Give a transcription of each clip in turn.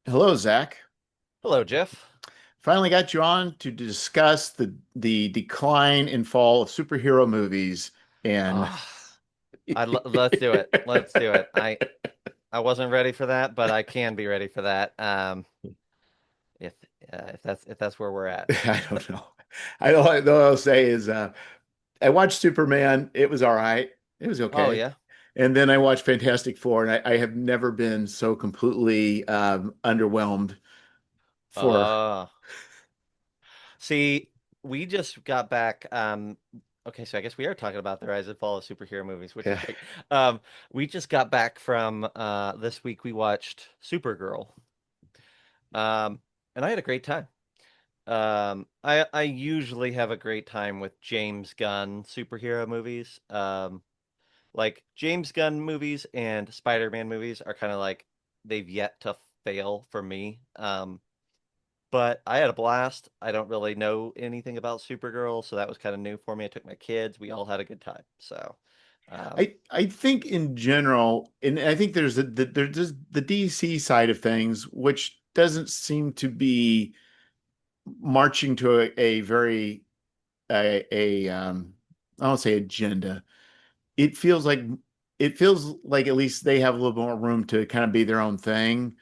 Hello, Zach. Hello, Jeff. Finally got you on to discuss the decline and fall of superhero movies. And Oh, let's do it. Let's do it. I wasn't ready for that, but I can be ready for that. If if that's where we're at. I don't know. I know all I'll say is I watched Superman. It was all right. It was Oh okay. yeah. And then I watched Fantastic Four, and I have never been so completely underwhelmed for. Uh, See, we just got back. Okay, so I guess we are talking about the rise and fall of superhero movies, which is Yeah. great. Um, we just got back from this week. We watched Supergirl. And I had a great time. I usually have a great time with James Gunn superhero movies. Like James Gunn movies and Spider-Man movies are kind of like they've yet to fail for me. But I had a blast. I don't really know anything about Supergirl, so that was kind of new for me. I took my kids. We all had a good time. So, um, I think in general, and I think there's just the DC side of things, which doesn't seem to be marching to a very I don't say agenda. It feels like at least they have a little more room to kind of be their own thing.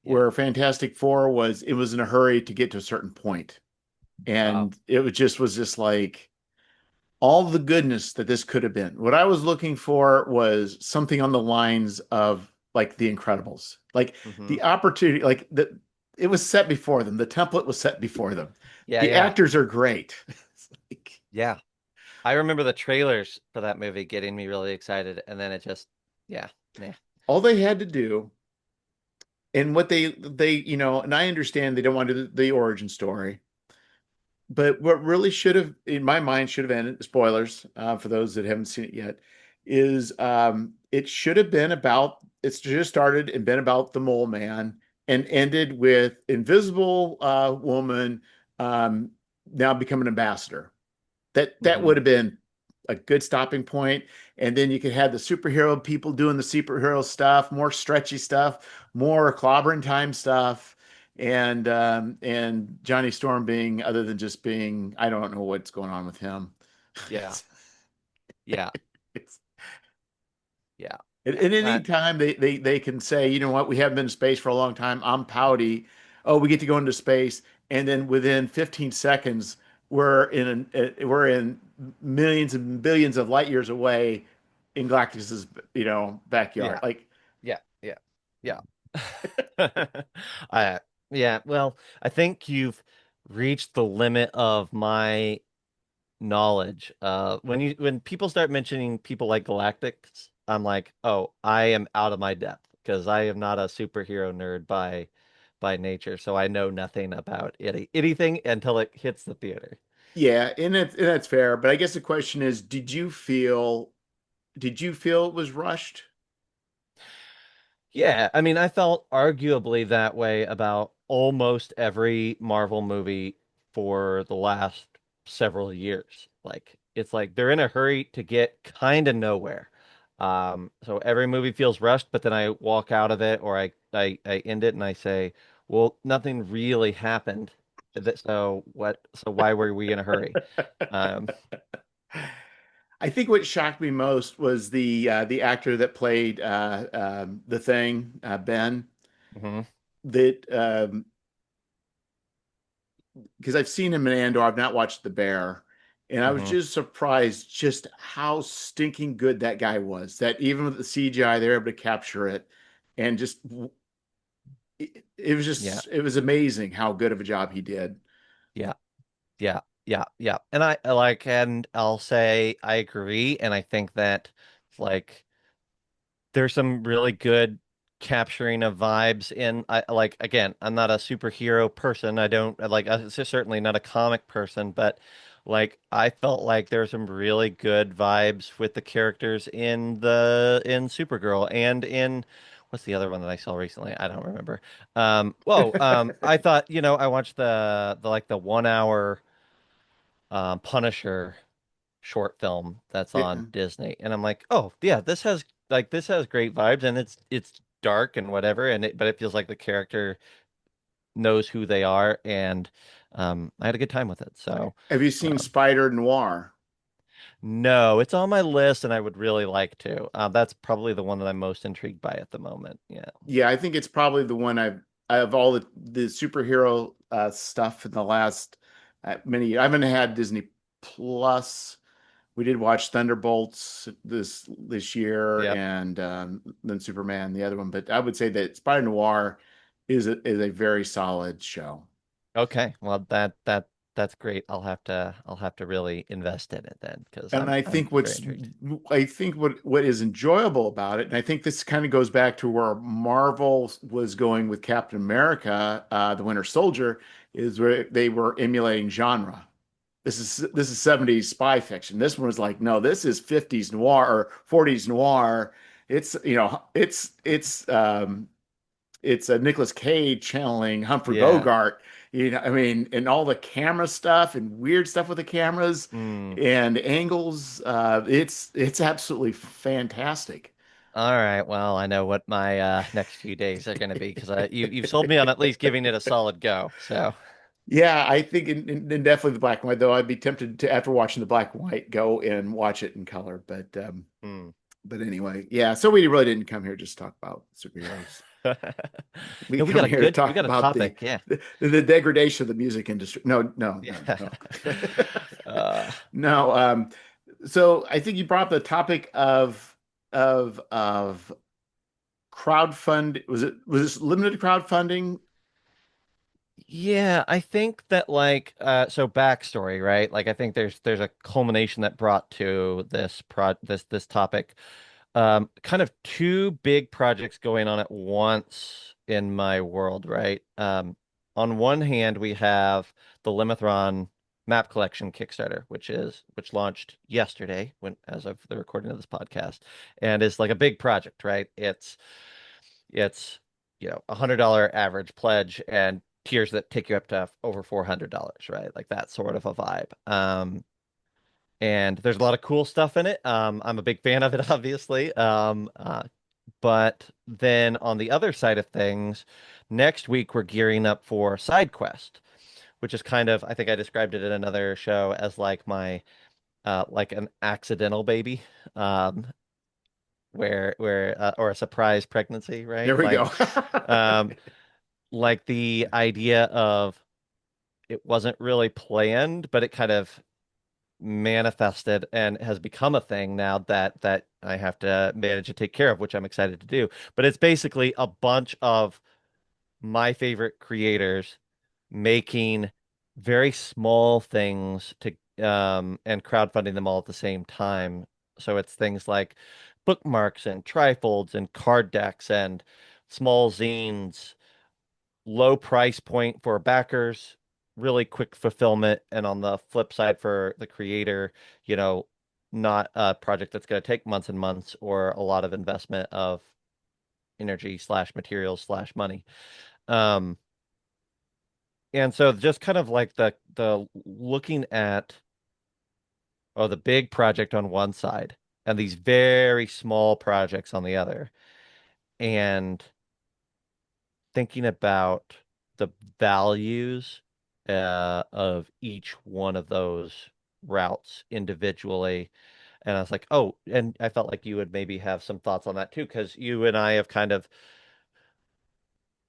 yeah. Where Fantastic Four was in a hurry to get to a certain point, Oh, and it was just like all the goodness that this could have been. What I was looking for was something on the lines of like The Incredibles, like hmm. the opportunity, like it was set before them. The template was set before them. Yeah, The yeah, actors are great. It's like, yeah. I remember the trailers for that movie getting me really excited, and then it just, yeah, nah. all they had to do, and what they, and I understand they don't want to do the origin story, but what really should have, in my mind, should have ended, spoilers for those that haven't seen it yet, is it should have been about, it's just started and been about the mole man and ended with Invisible Woman um, now becoming an ambassador. That Hmm. would have been a good stopping point. And then you could have the superhero people doing the superhero stuff, more stretchy stuff, more clobbering time stuff, and Johnny Storm being other than just being, I don't know what's going on with him. Yeah, yeah, It's, yeah, at yeah. any time they can say, you know what, we haven't been to space for a long time. I'm pouty. Oh, we get to go into space, and then within 15 seconds, we're in millions and billions of light years away in Galactus's backyard. Yeah, Like, yeah, yeah, yeah. I yeah, well, I think you've reached the limit of my knowledge. When people start mentioning people like Galactics, I'm like, oh, I am out of my depth because I am not a superhero nerd by nature, so I know nothing about anything until it hits the theater. yeah, and that's fair. But I guess the question is, did you feel it was rushed? Yeah, I mean, I felt arguably that way about almost every Marvel movie for the last several years. Like, it's like they're in a hurry to get kind of nowhere. So every movie feels rushed, but then I walk out of it or I end it and I say, well, nothing really happened. So what? So why were we in a hurry? Um, I think what shocked me most was the actor that played the Thing, Ben. mhm, That because I've seen him in Andor, I've not watched The Bear, and I was mhm. just surprised just how stinking good that guy was. That even with the CGI, they're able to capture it, and just Yeah, it was amazing how good of a job he did. yeah. Yeah, yeah, yeah. And I like, and I'll say I agree. And I think that like there's some really good capturing of vibes in I like again, I'm not a superhero person. I don't like certainly not a comic person, but like I felt like there's some really good vibes with the characters in Supergirl and in what's the other one that I saw recently? I don't remember. I thought, I watched the like the 1 hour Punisher short film that's on Yeah. Disney, and I'm like, oh yeah, this has great vibes, and it's dark and whatever, but it feels like the character. knows who they are, and I had a good time with it. So Have you seen um, Spider Noir? no, it's on my list, and I would really like to. That's probably the one that I'm most intrigued by at the moment. Yeah. Yeah, I think it's probably the one I have all the superhero stuff in the last many. I haven't had Disney Plus. We did watch Thunderbolts this year, Yep. and then Superman, the other one. But I would say that Spider Noir is a very solid show. Okay. Well, that's great. I'll have to really invest in it then because And I'm very intrigued. I think what is enjoyable about it, and I think this kind of goes back to where Marvel was going with Captain America, the Winter Soldier, is where they were emulating genre. This is 70s spy fiction. This one was like, no, this is 50s noir or 40s noir. It's it's a Nicolas Cage channeling Humphrey Yeah. Bogart. I mean, and all the camera stuff and weird stuff with the cameras Mm. and angles. It's absolutely fantastic. All right. Well, I know what my next few days are going to be because you've sold me on at least giving it a solid go. So, Yeah, I think in definitely the black and white, though I'd be tempted to, after watching the black and white, go and watch it in color. hmm. But anyway, yeah. So we really didn't come here just to talk about superheroes. We No, we come got a here to good, we talk got a about topic. Yeah. the degradation of the music industry. No, no, Yeah. no, no. Uh, No. So I think you brought up the topic of crowdfund. Was this limited crowdfunding? yeah, I think that so backstory, right? Like I think there's a culmination that brought to this topic. Kind of two big projects going on at once in my world, right? On one hand, we have the Limithron map collection Kickstarter, which launched yesterday when as of the recording of this podcast, and is like a big project, right? It's $100 average pledge and tiers that take you up to over $400, right? Like that sort of a vibe. And there's a lot of cool stuff in it. I'm a big fan of it, obviously. But then on the other side of things, next week we're gearing up for Side Quest, which is kind of, I think I described it in another show as like my like an accidental baby, um, where or a surprise pregnancy, There right? we go. Um, like the idea of it wasn't really planned, but it kind of manifested and has become a thing now that I have to manage to take care of, which I'm excited to do. But it's basically a bunch of my favorite creators making very small things to and crowdfunding them all at the same time. So it's things like bookmarks and trifolds and card decks and small zines, low price point for backers, really quick fulfillment, and on the flip side for the creator, you know, not a project that's going to take months and months or a lot of investment of energy slash materials slash money. Um, and so just kind of like the looking at the big project on one side and these very small projects on the other, and thinking about the values of each one of those routes individually. And I was like, oh, and I felt like you would maybe have some thoughts on that too, because you and I have kind of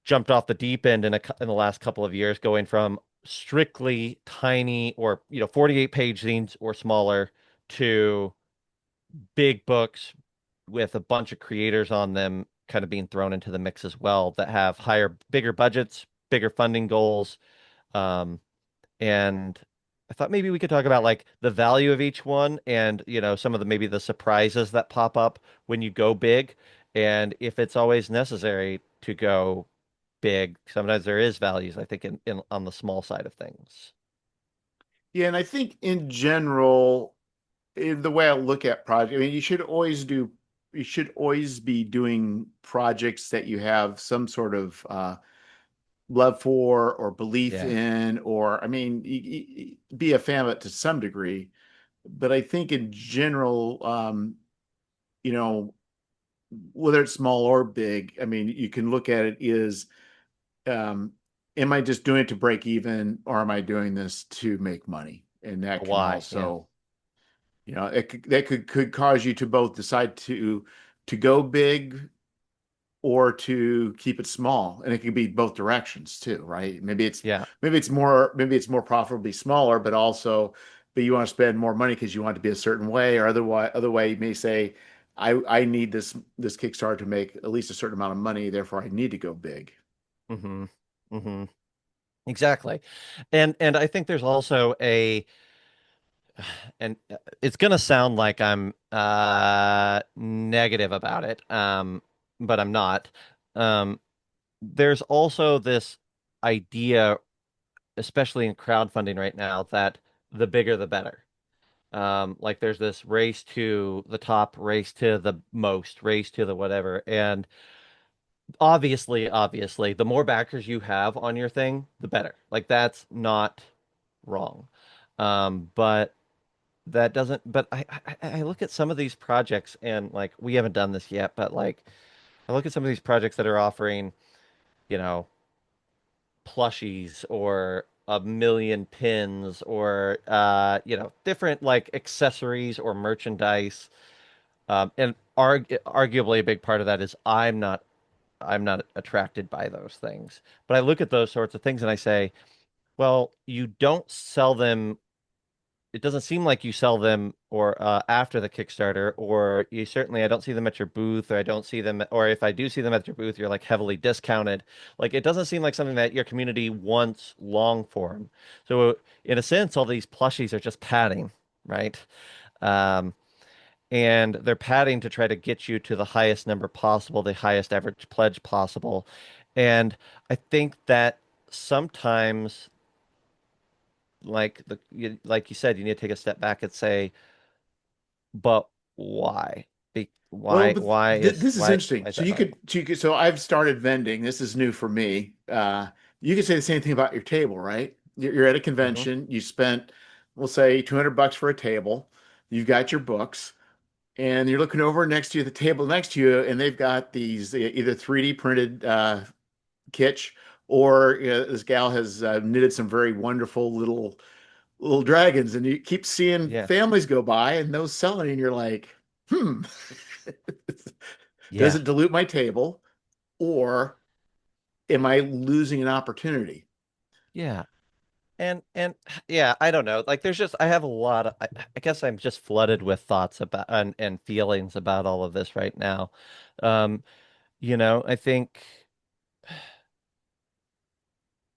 jumped off the deep end in the last couple of years, going from strictly tiny or 48 page zines or smaller to big books with a bunch of creators on them kind of being thrown into the mix as well that have bigger budgets, bigger funding goals. Um, and I thought maybe we could talk about like the value of each one and, some of the maybe the surprises that pop up when you go big and if it's always necessary to go big. Sometimes there is values, I think, in on the small side of things. Yeah, and I think in general, the way I look at project, I mean, you should always be doing projects that you have some sort of love for or belief Yeah. in, or I mean, be a fan of it to some degree. But I think in general, you know, whether it's small or big, I mean, you can look at it as um, am I just doing it to break even, or am I doing this to make money? And that can Why? Yeah. also, that could cause you to both decide to go big or to keep it small. And it could be both directions too, right? Yeah. Maybe it's more profitable to be smaller, but you want to spend more money because you want it to be a certain way, or other way you may say, I need this Kickstarter to make at least a certain amount of money, therefore I need to go big. Hmm. Hmm. Exactly. And I think there's also a and it's gonna sound like I'm negative about it, but I'm not. Um, there's also this idea, especially in crowdfunding right now, that the bigger the better. Like there's this race to the top, race to the most, race to the whatever. And obviously, the more backers you have on your thing, the better. Like that's not wrong. But that doesn't, but I look at some of these projects and like we haven't done this yet, but like I look at some of these projects that are offering, you know, plushies or a million pins or different like accessories or merchandise. And arguably a big part of that is I'm not attracted by those things. But I look at those sorts of things and I say, well, you don't sell them. It doesn't seem like you sell them or after the Kickstarter, or you certainly I don't see them at your booth, or I don't see them, or if I do see them at your booth, you're like heavily discounted. Like it doesn't seem like something that your community wants long form. So in a sense, all these plushies are just padding, right? Um, and they're padding to try to get you to the highest number possible, the highest average pledge possible. And I think that sometimes, like you said, you need to take a step back and say, but why? Well, Why? but Why is this is interesting. why is So that valuable? so I've started vending. This is new for me. You could say the same thing about your table, right? You're at a Hmm. convention. You spent, we'll say, $200 for a table. You've got your books, and you're looking over next to you, the table next to you, and they've got these either 3D printed kitsch, or this gal has knitted some very wonderful little dragons, and you keep seeing Yeah, families go by and those selling, and you're like, hmm. Does yeah, it dilute my table, or am I losing an opportunity? yeah. And yeah, I don't know. Like there's just I have a lot of I guess I'm just flooded with thoughts about and feelings about all of this right now. Um, I think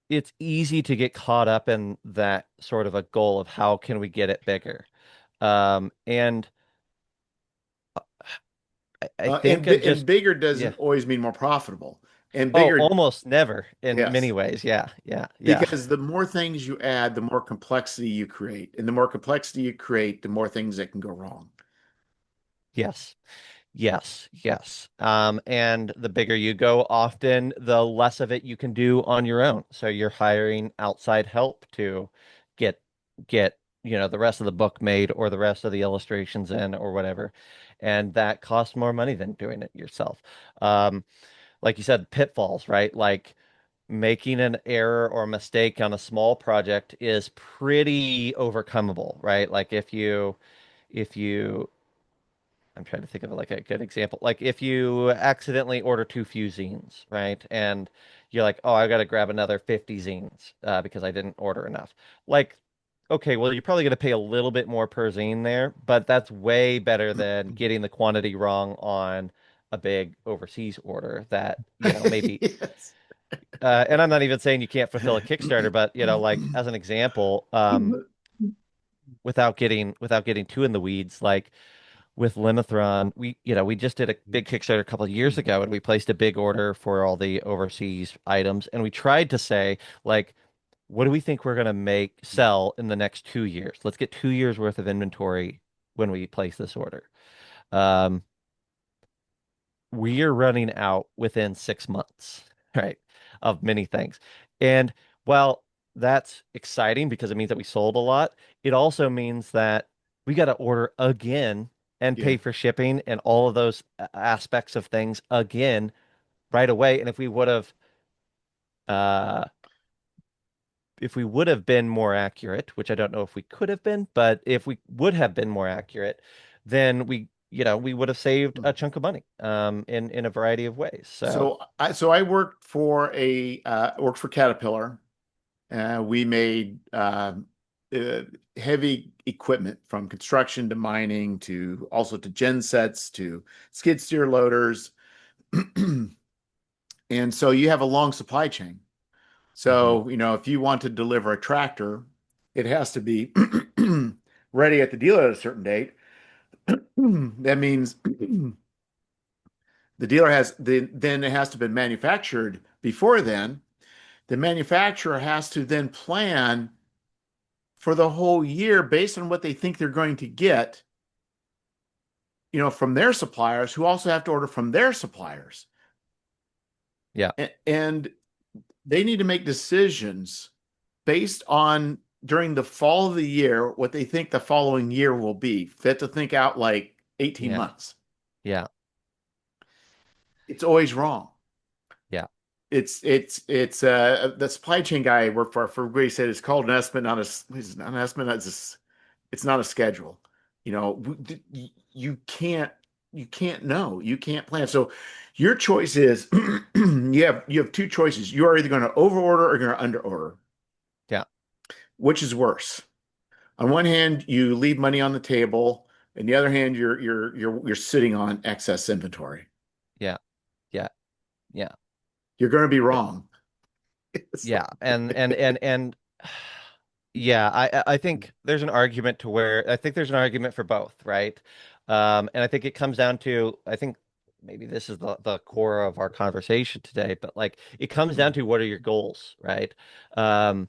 it's easy to get caught up in that sort of a goal of how can we get it bigger. And I think And I and just bigger yeah. doesn't always mean more profitable. And Oh, bigger, almost never in many yes, ways. Yeah, yeah, yeah. because the more things you add, the more complexity you create, and the more complexity you create, the more things that can go wrong. Yes. Yes, yes. And the bigger you go, often the less of it you can do on your own. So you're hiring outside help to get the rest of the book made or the rest of the illustrations in or whatever. And that costs more money than doing it yourself. Um, like you said, pitfalls, right? Like making an error or mistake on a small project is pretty overcomable, right? Like if you I'm trying to think of like a good example. Like if you accidentally order too few zines, right? And you're like, oh, I got to grab another 50 zines because I didn't order enough. Like, okay, well, you're probably going to pay a little bit more per zine there, but that's way better than getting the quantity wrong on a big overseas order that, maybe. Yes. And I'm not even saying you can't fulfill a Kickstarter, but, like as an example, without getting too in the weeds, like with Limithron, we just did a big Kickstarter a couple of years ago, and we placed a big order for all the overseas items, and we tried to say, like, what do we think we're gonna sell in the next 2 years? Let's get 2 years worth of inventory when we place this order. Um, we are running out within 6 months, right, of many things. And while that's exciting because it means that we sold a lot, it also means that we got to order again and Yeah. pay for shipping and all of those aspects of things again right away. And if we would have if we would have been more accurate, which I don't know if we could have been, but if we would have been more accurate, then we would have saved a chunk of money in a variety of ways. So So I worked for Caterpillar. We made uh, heavy equipment from construction to mining to also to gen sets to skid steer loaders. And so you have a long supply chain. mhm, So, if you want to deliver a tractor, it has to be ready at the dealer at a certain date. That means then it has to be manufactured before then. The manufacturer has to then plan for the whole year based on what they think they're going to get, from their suppliers who also have to order from their suppliers. yeah, And they need to make decisions based on during the fall of the year what they think the following year will be. They have to think out like 18 yeah, months. yeah, It's always wrong. yeah, It's the supply chain guy I work for everybody said it's called an estimate, it's not an estimate, it's not a schedule. You can't know. You can't plan. So your choice is you have two choices. You are either going to overorder or going to underorder. yeah, Which is worse? On one hand, you leave money on the table, and the other hand, you're sitting on excess inventory. yeah, yeah, yeah, You're going to be yeah, wrong. It's yeah. like, And yeah, I think there's an argument to where I think there's an argument for both, right? And I think it comes down to I think maybe this is the core of our conversation today, but like it comes down to what are your goals, right? Um,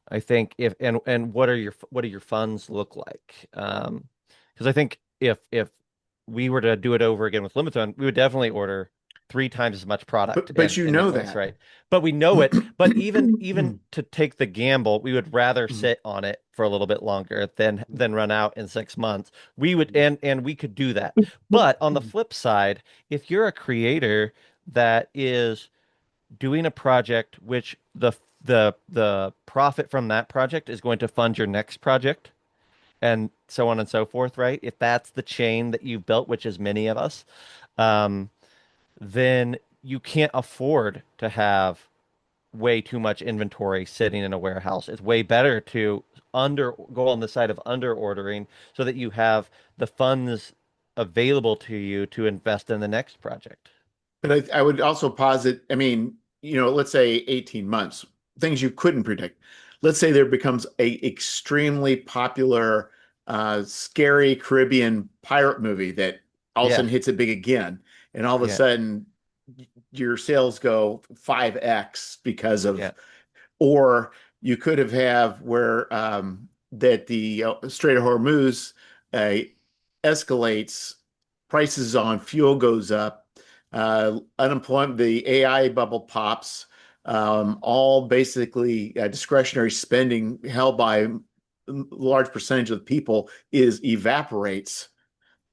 I think if and what do your funds look like? Because I think if we were to do it over again with Limit, we would definitely order three times as much product but you in the know place, that. right? But we know it. But even to take the gamble, we would rather sit on it for a little bit longer than run out in 6 months. We would and we could do that. But on the flip side, if you're a creator that is doing a project which the profit from that project is going to fund your next project and so on and so forth, right? If that's the chain that you've built, which is many of us, um, then you can't afford to have way too much inventory sitting in a warehouse. It's way better to under go on the side of under ordering so that you have the funds available to you to invest in the next project. But I would also posit, I mean, let's say 18 months, things you couldn't predict. Let's say there becomes a extremely popular, scary Caribbean pirate movie that all of a Yeah, sudden hits it big again, and all of a yeah, sudden your sales go 5x because yeah, of, or you could have where that the Strait of Hormuz uh, escalates, prices on fuel goes up, unemployment, the AI bubble pops, all basically discretionary spending held by a large percentage of the people is evaporates,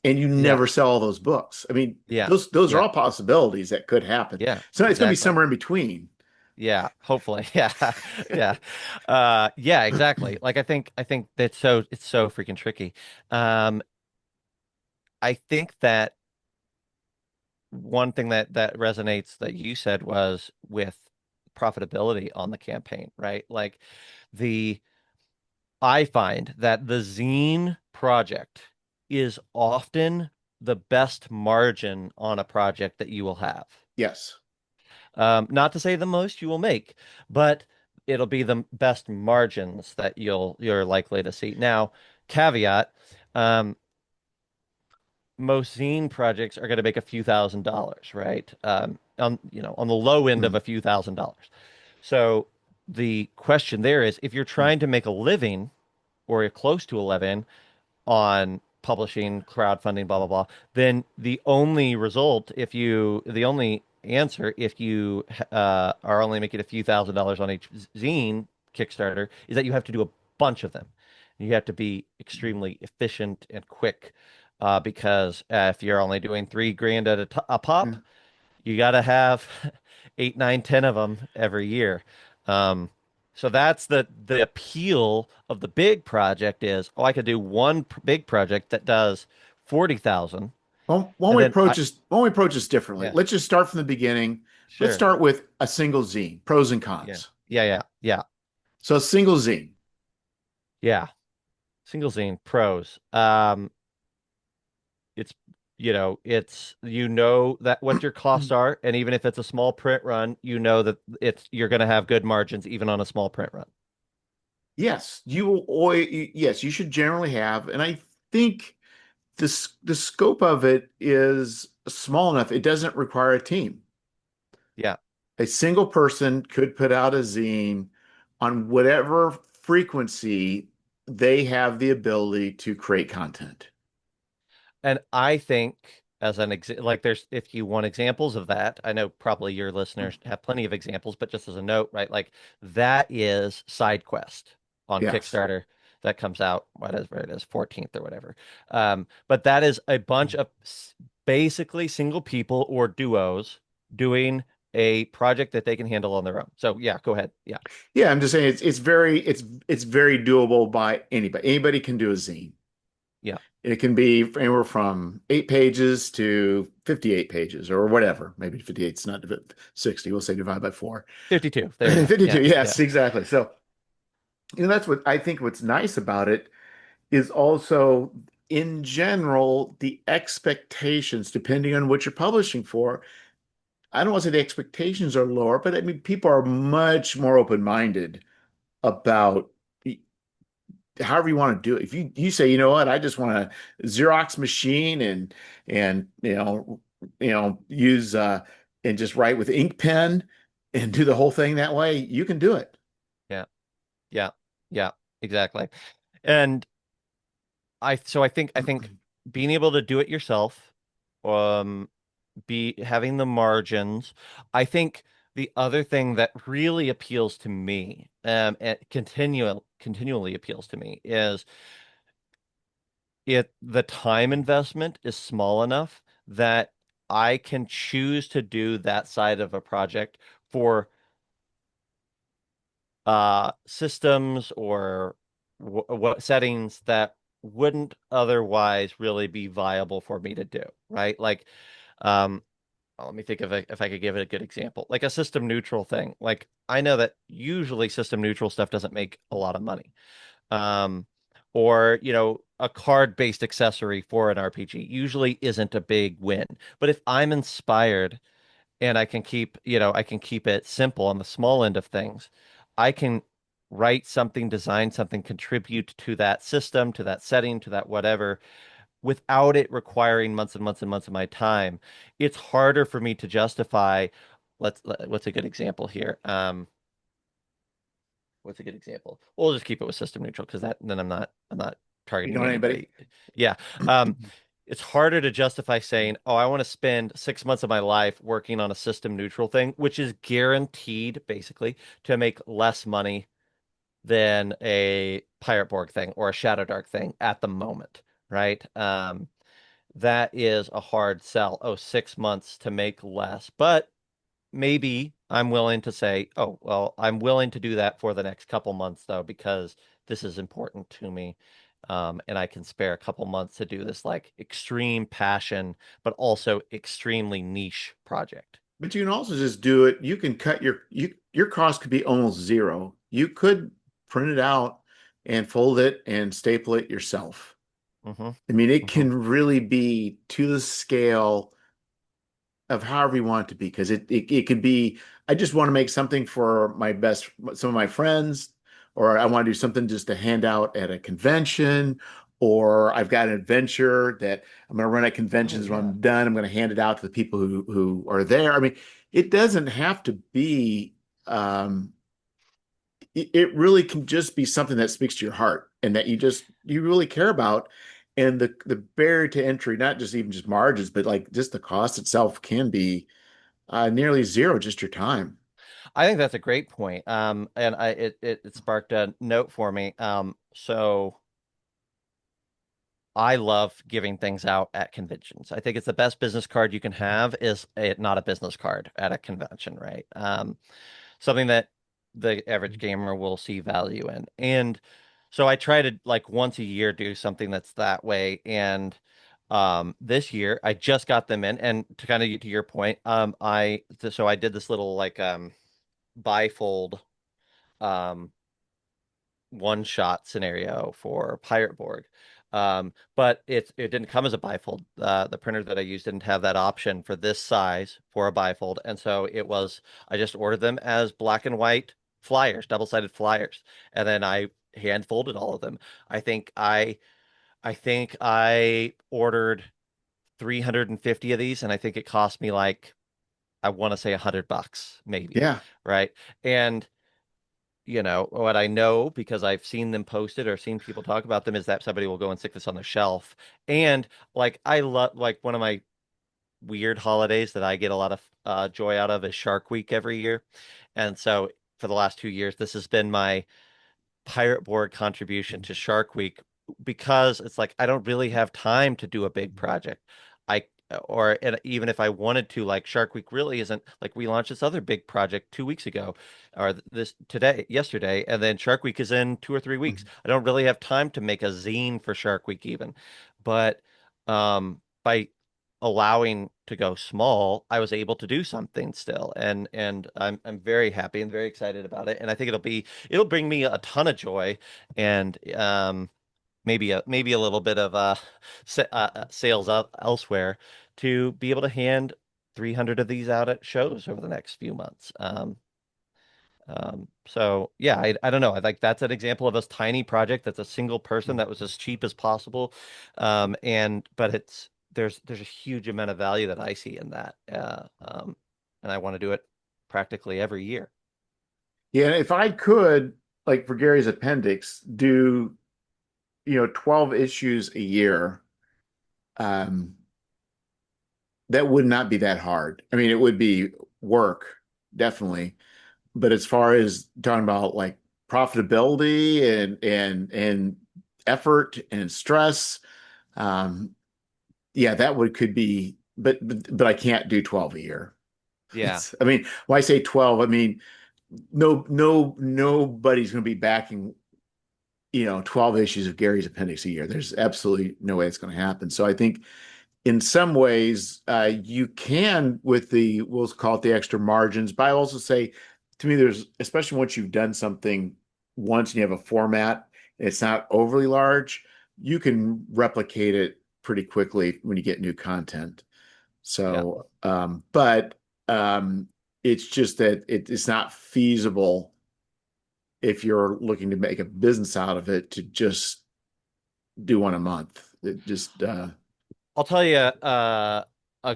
and you yeah, never sell all those books. I mean, yeah, those are yeah. all possibilities that could happen. Yeah, So it's going to be exactly. somewhere in between. Yeah, hopefully. Yeah. Yeah. Yeah, exactly. Like I think that's it's so freaking tricky. Um I think that one thing that resonates that you said was with profitability on the campaign, right? Like the I find that the zine project is often the best margin on a project that you will have. Yes. Not to say the most you will make, but it'll be the best margins that you're likely to see. Now, caveat, um, most zine projects are going to make a few $1,000s, right? On the low end of a few $1,000s. So the question there is, if you're trying to make a living or close to a living on publishing, crowdfunding, blah blah blah, then the only answer if you are only making a few $1,000s on each zine Kickstarter is that you have to do a bunch of them. You have to be extremely efficient and quick because if you're only doing 3 grand a pop, you got to have eight, nine, 10 of them every year. Um, So that's the appeal of the big project is, oh, I could do one big project that does 40,000 Well, why don't and we then approach this? Why don't we approach this differently? yeah, Let's just start from the beginning. Let's sure. start with a single zine, pros and Yeah. cons. Yeah, yeah, yeah. So a single zine. Yeah. Single zine pros. It's it's that what your costs are, and even if it's a small print run, you know that it's you're going to have good margins even on a small print run. Yes, you will always, yes, you should generally have, and I think the scope of it is small enough. It doesn't require a team. Yeah. A single person could put out a zine on whatever frequency they have the ability to create content. And I think as an like there's if you want examples of that, I know probably your listeners have plenty of examples, but just as a note, right? Like that is SideQuest on Yes. Kickstarter that comes out whatever it is, 14th or whatever. But that is a bunch of basically single people or duos doing a project that they can handle on their own. So yeah, go ahead. Yeah. Yeah, I'm just saying it's very doable by anybody. Anybody can do a zine. Yeah. It can be anywhere from 8 pages to 58 pages or whatever. Maybe 58 is not 60. We'll say divide by four. 52. There you go. Yeah. 52. Yeah. Yes, exactly. So, that's what I think what's nice about it is also in general, the expectations, depending on what you're publishing for. I don't want to say the expectations are lower, but I mean, people are much more open-minded about however you want to do it. If you say, you know what, I just want a Xerox machine and use and just write with ink pen and do the whole thing that way, you can do it. Yeah. Yeah. Yeah. Exactly. And I think being able to do it yourself, um, be having the margins. I think the other thing that really appeals to me, and continually appeals to me is the time investment is small enough that I can choose to do that side of a project for systems or what settings that wouldn't otherwise really be viable for me to do, right? Like, um, let me think if I could give it a good example, like a system neutral thing. Like, I know that usually system neutral stuff doesn't make a lot of money. Um, or, a card-based accessory for an RPG usually isn't a big win. But if I'm inspired and I can keep it simple on the small end of things. I can write something, design something, contribute to that system, to that setting, to that whatever, without it requiring months and months and months of my time. It's harder for me to justify. What's a good example here? What's a good example? We'll just keep it with system neutral because that then I'm not You targeting know anybody? anybody. Yeah. It's harder to justify saying, "Oh, I want to spend 6 months of my life working on a system neutral thing," which is guaranteed basically to make less money than a Pirate Borg thing or a Shadow Dark thing at the moment, right? That is a hard sell. Oh, 6 months to make less. But maybe I'm willing to say, oh, well, I'm willing to do that for the next couple months though, because this is important to me. And I can spare a couple months to do this like extreme passion, but also extremely niche project. But you can also just do it. You can cut your cost could be almost zero. You could print it out and fold it and staple it yourself. Hmm. I mean, it Hmm. can really be to the scale of however you want it to be because it could be I just want to make something for some of my friends, or I want to do something just to hand out at a convention, or I've got an adventure that I'm going to run at Oh conventions when yeah. I'm done. I'm going to hand it out to the people who are there. I mean, it doesn't have to be um it really can just be something that speaks to your heart and that you really care about. And the barrier to entry, not just even just margins, but like just the cost itself can be nearly zero, just your time. I think that's a great point. And it sparked a note for me. So I love giving things out at conventions. I think it's the best business card you can have is not a business card at a convention, right? Something that the average gamer will see value in. And so I try to like once a year do something that's that way. And this year I just got them in. And to kind of get to your point, so I did this little like bifold um one shot scenario for Pirate Borg. But it didn't come as a bifold. The printer that I used didn't have that option for this size for a bifold, and so I just ordered them as black and white flyers, double-sided flyers, and then I hand folded all of them. I think I ordered 350 of these, and I think it cost me like I want to say $100 maybe, Yeah. right? And what I know because I've seen them posted or seen people talk about them is that somebody will go and stick this on their shelf. And like I love like one of my weird holidays that I get a lot of joy out of is Shark Week every year. And so for the last 2 years, this has been my pirate board contribution to Shark Week because it's like I don't really have time to do a big project. I or and even if I wanted to, like Shark Week really isn't like we launched this other big project 2 weeks ago or this today, yesterday, and then Shark Week is in 2 or 3 weeks. I don't really have time to make a zine for Shark Week even. But by allowing to go small, I was able to do something still, and I'm very happy and very excited about it. And I think it'll bring me a ton of joy, and maybe a little bit of sales out elsewhere to be able to hand 300 of these out at shows over the next few months. So yeah, I don't know. I like that's an example of a tiny project that's a single person that was as cheap as possible. And but there's a huge amount of value that I see in that. And I want to do it practically every year. Yeah. If I could, like for Gary's appendix, do, 12 issues a year, um, that would not be that hard. I mean, it would be work, definitely. But as far as talking about like profitability and effort and stress, um, yeah, that would could be, but I can't do 12 a year. Yeah. I mean, when I say 12, I mean nobody's going to be backing, 12 issues of Gary's Appendix a year. There's absolutely no way it's going to happen. So I think in some ways, you can with we'll call it the extra margins, but I also say to me, there's, especially once you've done something once and you have a format, and it's not overly large, you can replicate it pretty quickly when you get new content. Yeah. So, but it's just that it's not feasible if you're looking to make a business out of it to just do one a month. It just, I'll tell you a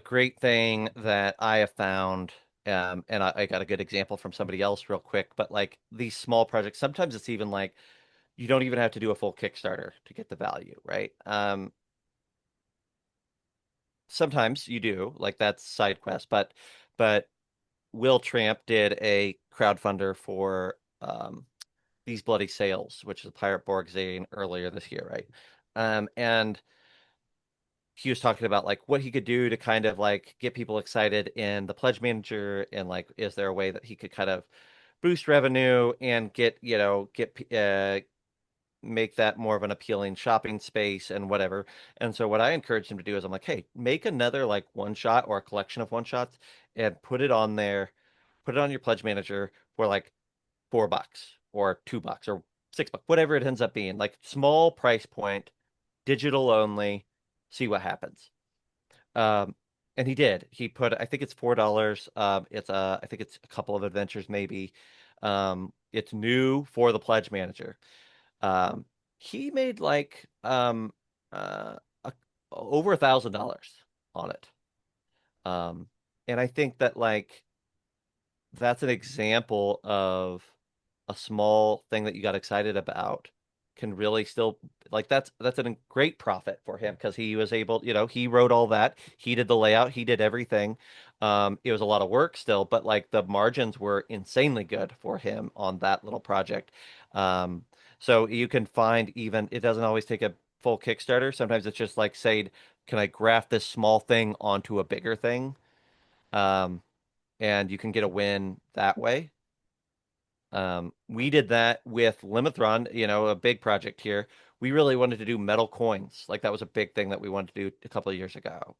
great thing that I have found, and I got a good example from somebody else real quick, but like these small projects, sometimes it's even like you don't even have to do a full Kickstarter to get the value, right? Sometimes you do, like that's side quest, but Will Tramp did a crowdfunder for These Bloody Sails, which is a Pirate Borg zine earlier this year, right? And he was talking about like what he could do to kind of like get people excited in the pledge manager and like is there a way that he could kind of boost revenue and get make that more of an appealing shopping space and whatever. And so what I encouraged him to do is I'm like, hey, make another like one shot or a collection of one shots and put it on there, put it on your pledge manager for like $4 or $2 or $6, whatever it ends up being, like small price point, digital only, see what happens. Um, and he did. He put, I think it's $4. I think it's a couple of adventures maybe. It's new for the pledge manager. Um, he made like a, over $1,000 on it. Um, and I think that like that's an example of a small thing that you got excited about can really still like that's a great profit for him because he was able, he wrote all that, he did the layout, he did everything. It was a lot of work still, but like the margins were insanely good for him on that little project. Um, so you can find even it doesn't always take a full Kickstarter. Sometimes it's just like say, can I graft this small thing onto a bigger thing? Um, and you can get a win that way. We did that with Limithron, a big project here. We really wanted to do metal coins. Like that was a big thing that we wanted to do a couple of years ago.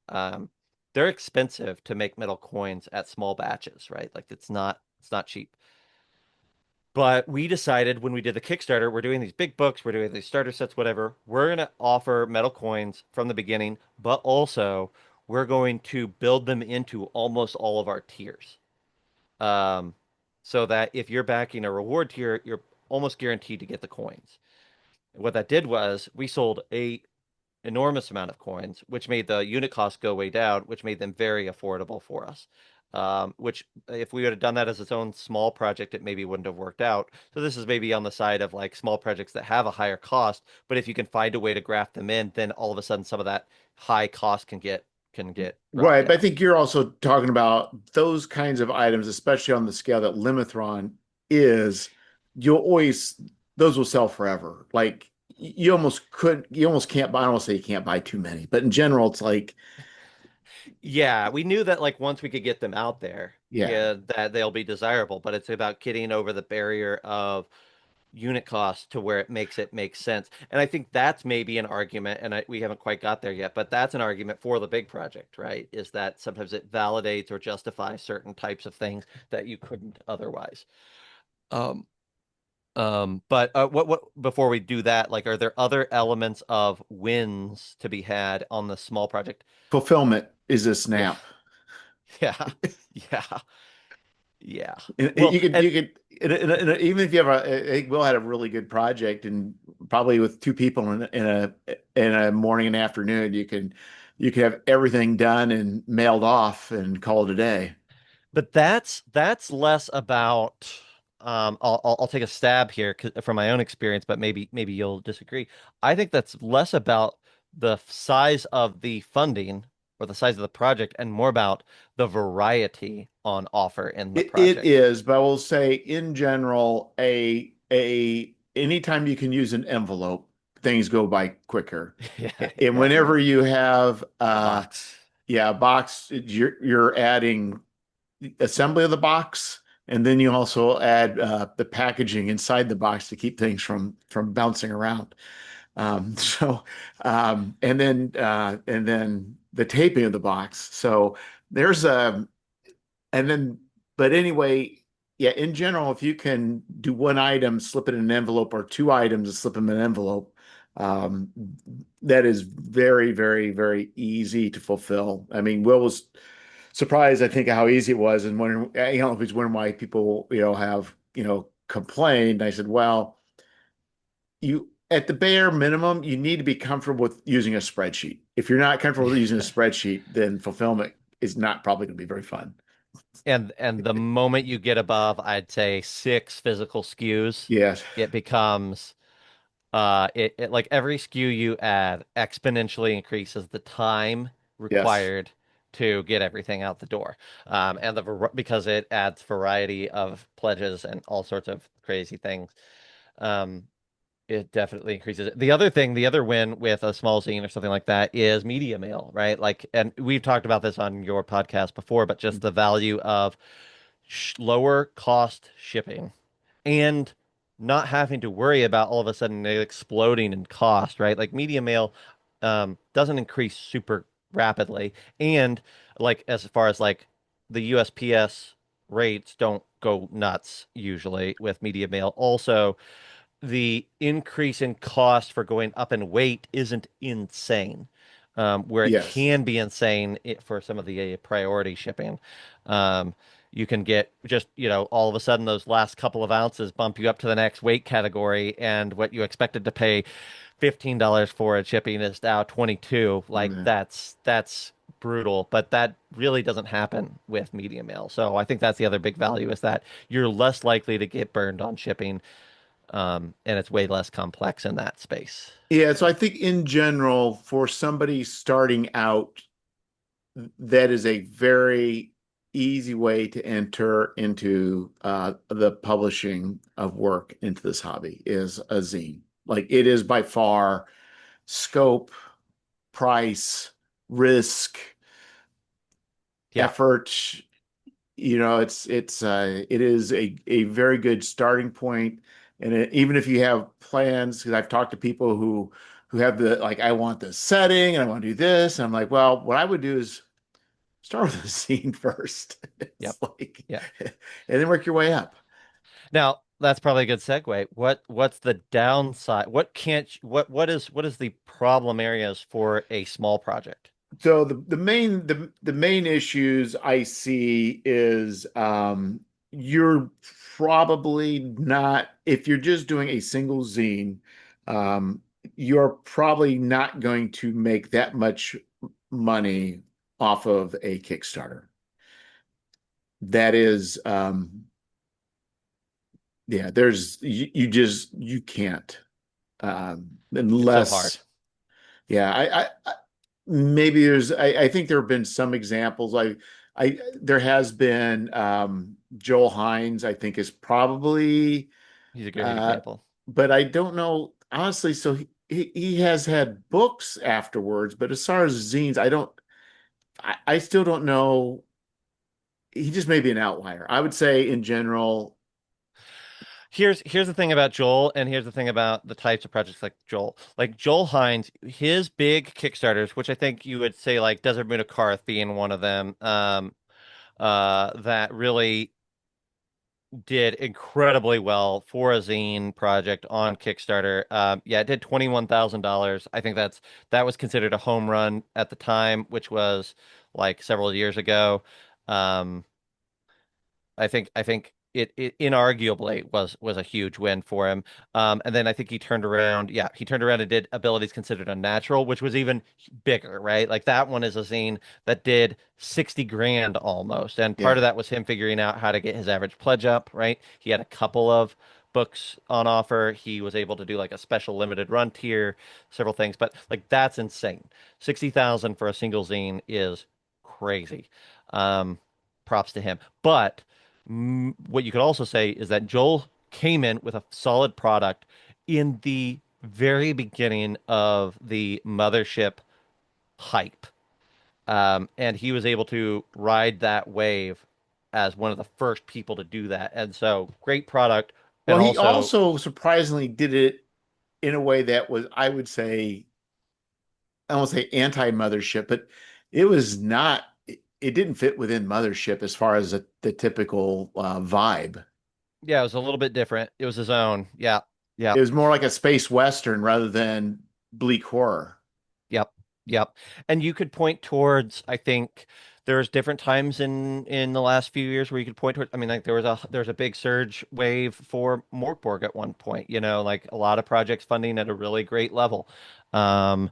They're expensive to make metal coins at small batches, right? Like it's not cheap. But we decided when we did the Kickstarter, we're doing these big books, we're doing these starter sets, whatever. We're going to offer metal coins from the beginning, but also we're going to build them into almost all of our tiers. Um, so that if you're backing a reward tier, you're almost guaranteed to get the coins. What that did was we sold a enormous amount of coins, which made the unit cost go way down, which made them very affordable for us. Which, if we would have done that as its own small project, it maybe wouldn't have worked out. So this is maybe on the side of like small projects that have a higher cost, but if you can find a way to graft them in, then all of a sudden some of that high cost can get brought Right, but I down. think you're also talking about those kinds of items, especially on the scale that Limithron is. You'll always those will sell forever. Like you almost can't buy. I don't want to say you can't buy too many, but in general, it's like, Yeah, we knew that like once we could get them out there, yeah, yeah, that they'll be desirable, but it's about getting over the barrier of unit cost to where it makes sense. And I think that's maybe an argument, and we haven't quite got there yet, but that's an argument for the big project, right? Is that sometimes it validates or justifies certain types of things that you couldn't otherwise. Um, but what before we do that, like, are there other elements of wins to be had on the small project? fulfillment is a Yeah, snap. yeah, yeah, yeah. And Well, and you could, even if you have I think Will had a really good project, and probably with two people in a morning and afternoon, you can have everything done and mailed off and call it a day. But that's less about I'll take a stab here from my own experience, but maybe you'll disagree. I think that's less about the size of the funding or the size of the project and more about the variety on offer in the It project. is, but I will say in general, a anytime you can use an envelope, things go by quicker. Yeah, And yeah, yeah. whenever you have A box. yeah, a box, you're adding assembly of the box, and then you also add the packaging inside the box to keep things from bouncing around. So and then the taping of the box. So there's a and then, but anyway, yeah, in general, if you can do one item, slip it in an envelope, or two items and slip them in an envelope, um, that is very, very, very easy to fulfill. I mean, Will was surprised, I think, how easy it was, and wondering, if he's wondering why people, have, complained. I said, well, you at the bare minimum, you need to be comfortable with using a spreadsheet. If you're not comfortable with using a spreadsheet, then fulfillment is not probably going to be very fun. And the moment you get above, I'd say six physical SKUs, Yes, it becomes it like every SKU you add exponentially increases the time yes. required to get everything out the door. And because it adds variety of pledges and all sorts of crazy things. Um, it definitely increases it. The other thing, the other win with a small zine or something like that is media mail, right? Like, and we've talked about this on your podcast before, but just the value of lower cost shipping and not having to worry about all of a sudden it exploding in cost, right? Like media mail doesn't increase super rapidly. And like as far as like the USPS rates don't go nuts usually with media mail. Also, the increase in cost for going up in weight isn't insane, where it Yes. can be insane for some of the priority shipping. Um, you can get just, all of a sudden those last couple of ounces bump you up to the next weight category, and what you expected to pay $15 for at shipping is now 22. Like Mm. that's brutal, but that really doesn't happen with media mail. So I think that's the other big value is that you're less likely to get burned on shipping, and it's way less complex in that space. Yeah, so I think in general, for somebody starting out, that is a very easy way to enter into the publishing of work into this hobby is a zine. Like it is by far scope, price, risk, Yeah. effort. it is a very good starting point. And even if you have plans, because I've talked to people who have the like, I want this setting and I want to do this, and I'm like, well, what I would do is start with a scene first. Yep. It's like, Yeah. and then work your way up. Now, that's probably a good segue. What's the downside? What can't what is the problem areas for a small project? So the main issues I see is you're probably not, if you're just doing a single zine, um, you're probably not going to make that much money off of a Kickstarter. That is yeah, you can't It's so hard. unless yeah, maybe I think there have been some examples. There has been Joel Hines, I think is probably He's a great uh example. but I don't know honestly, so he has had books afterwards, but as far as zines, I still don't know. He just may be an outlier. I would say in general, Here's the thing about Joel, and here's the thing about the types of projects like Joel. Like Joel Hines, his big Kickstarters, which I think you would say like Desert Moon of Karth being one of them, that really did incredibly well for a zine project on Kickstarter. Yeah, it did $21,000. I think that was considered a home run at the time, which was like several years ago. Um, I think it inarguably was a huge win for him. And then I think he turned around. Yeah, he turned around and did Abilities Considered Unnatural, which was even bigger, right? Like that one is a scene that did 60 grand almost. And part yeah. of that was him figuring out how to get his average pledge up, right? He had a couple of books on offer. He was able to do like a special limited run tier, several things, but like that's insane. 60,000 for a single zine is crazy. Um, Props to him. But what you could also say is that Joel came in with a solid product in the very beginning of the mothership hype. And he was able to ride that wave as one of the first people to do that. And so great product. Well, And he also, also surprisingly did it in a way that was, I would say, I won't say anti-mothership, but it was not, it didn't fit within mothership as far as the typical vibe. yeah, it was a little bit different. It was his own. Yeah. Yeah. It was more like a space western rather than bleak horror. Yep. Yep. And you could point towards, I think there's different times in the last few years where you could point towards, I mean, like there was a big surge wave for Morkborg at one point, like a lot of projects funding at a really great level. Um,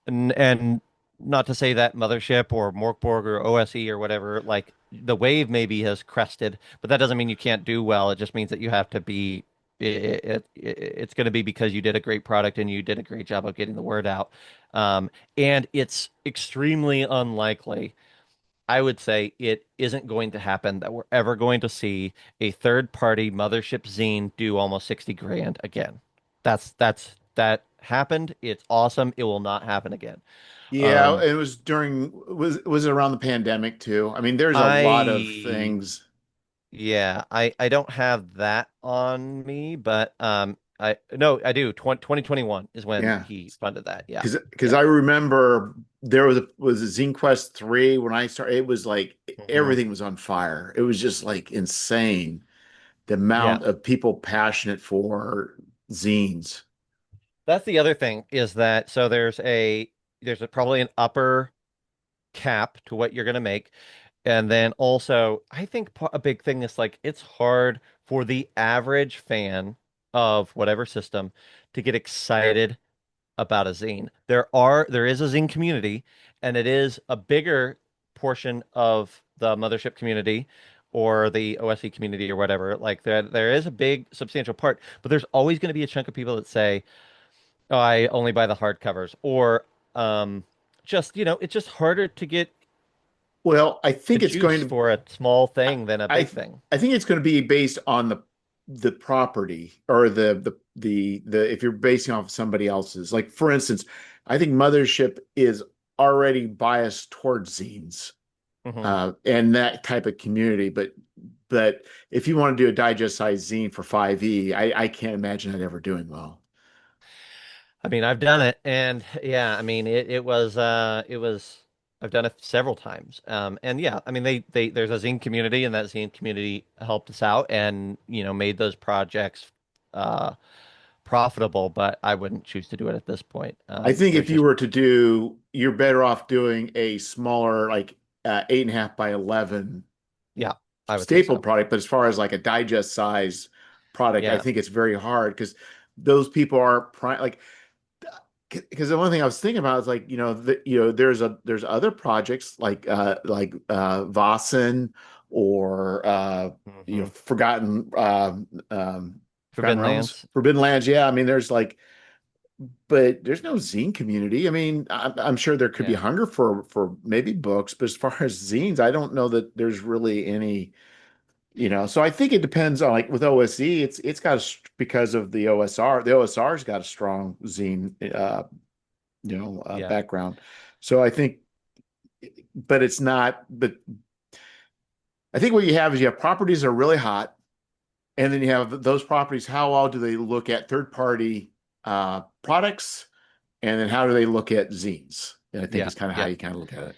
and not to say that Mothership or Morkborg or OSE or whatever, like the wave maybe has crested, but that doesn't mean you can't do well. It just means that you have to be. It's going to be because you did a great product and you did a great job of getting the word out. And it's extremely unlikely. I would say it isn't going to happen that we're ever going to see a third party Mothership zine do almost 60 grand again. That happened. It's awesome. It will not happen again. Yeah, Um, it was during was it around the pandemic too? I mean, there's a lot of I things. yeah, I don't have that on me, but I no, I do. 2021 is when Yeah, he funded that. Yeah. because Yeah. I remember there was a Zine Quest 3 when I started. It was like Hmm. everything was on fire. It was just like insane the Yeah. amount of people passionate for zines. That's the other thing is that so probably an upper cap to what you're going to make. And then also, I think a big thing is like it's hard for the average fan of whatever system to get excited about a zine. There is a zine community, and it is a bigger portion of the mothership community or the OSE community or whatever. Like there is a big substantial part, but there's always going to be a chunk of people that say, "Oh, I only buy the hardcovers," or it's just harder to get Well, I the think it's going juice to. for a small I thing than a I big thing. I think it's going to be based on the property or the if you're basing off somebody else's. Like for instance, I think Mothership is already biased towards zines. Hmm. and that type of community. But if you want to do a digest size zine for 5e, I can't imagine that ever doing well. I mean, I've done it, and yeah, I mean, it was I've done it several times. And yeah, I mean, they there's a zine community, and that zine community helped us out, and made those projects uh profitable. But I wouldn't choose to do it at this point. I think There's if you just were to do, you're better off doing a smaller, like 8.5 by 11 yeah, I would say staple so. product. But as far as like a digest size product, I Yeah. think it's very hard because those people are like, because the one thing I was thinking about is like, there's other projects like Vossen or Hmm. Forgotten Forbidden Realms, Lands. Forbidden Lands. Yeah, I mean, but there's no zine community. I mean, I'm sure there could be Yeah. hunger for maybe books, but as far as zines, I don't know that there's really any. So I think it depends on, like with OSE, it's got because of the OSR. The OSR's got a strong zine Yeah. background. So I think, but it's not. But I think what you have is you have properties that are really hot, and then you have those properties. How well do they look at third party products, and then how do they look at zines? And I think Yeah. is kind of how Yeah. you kind of look at it.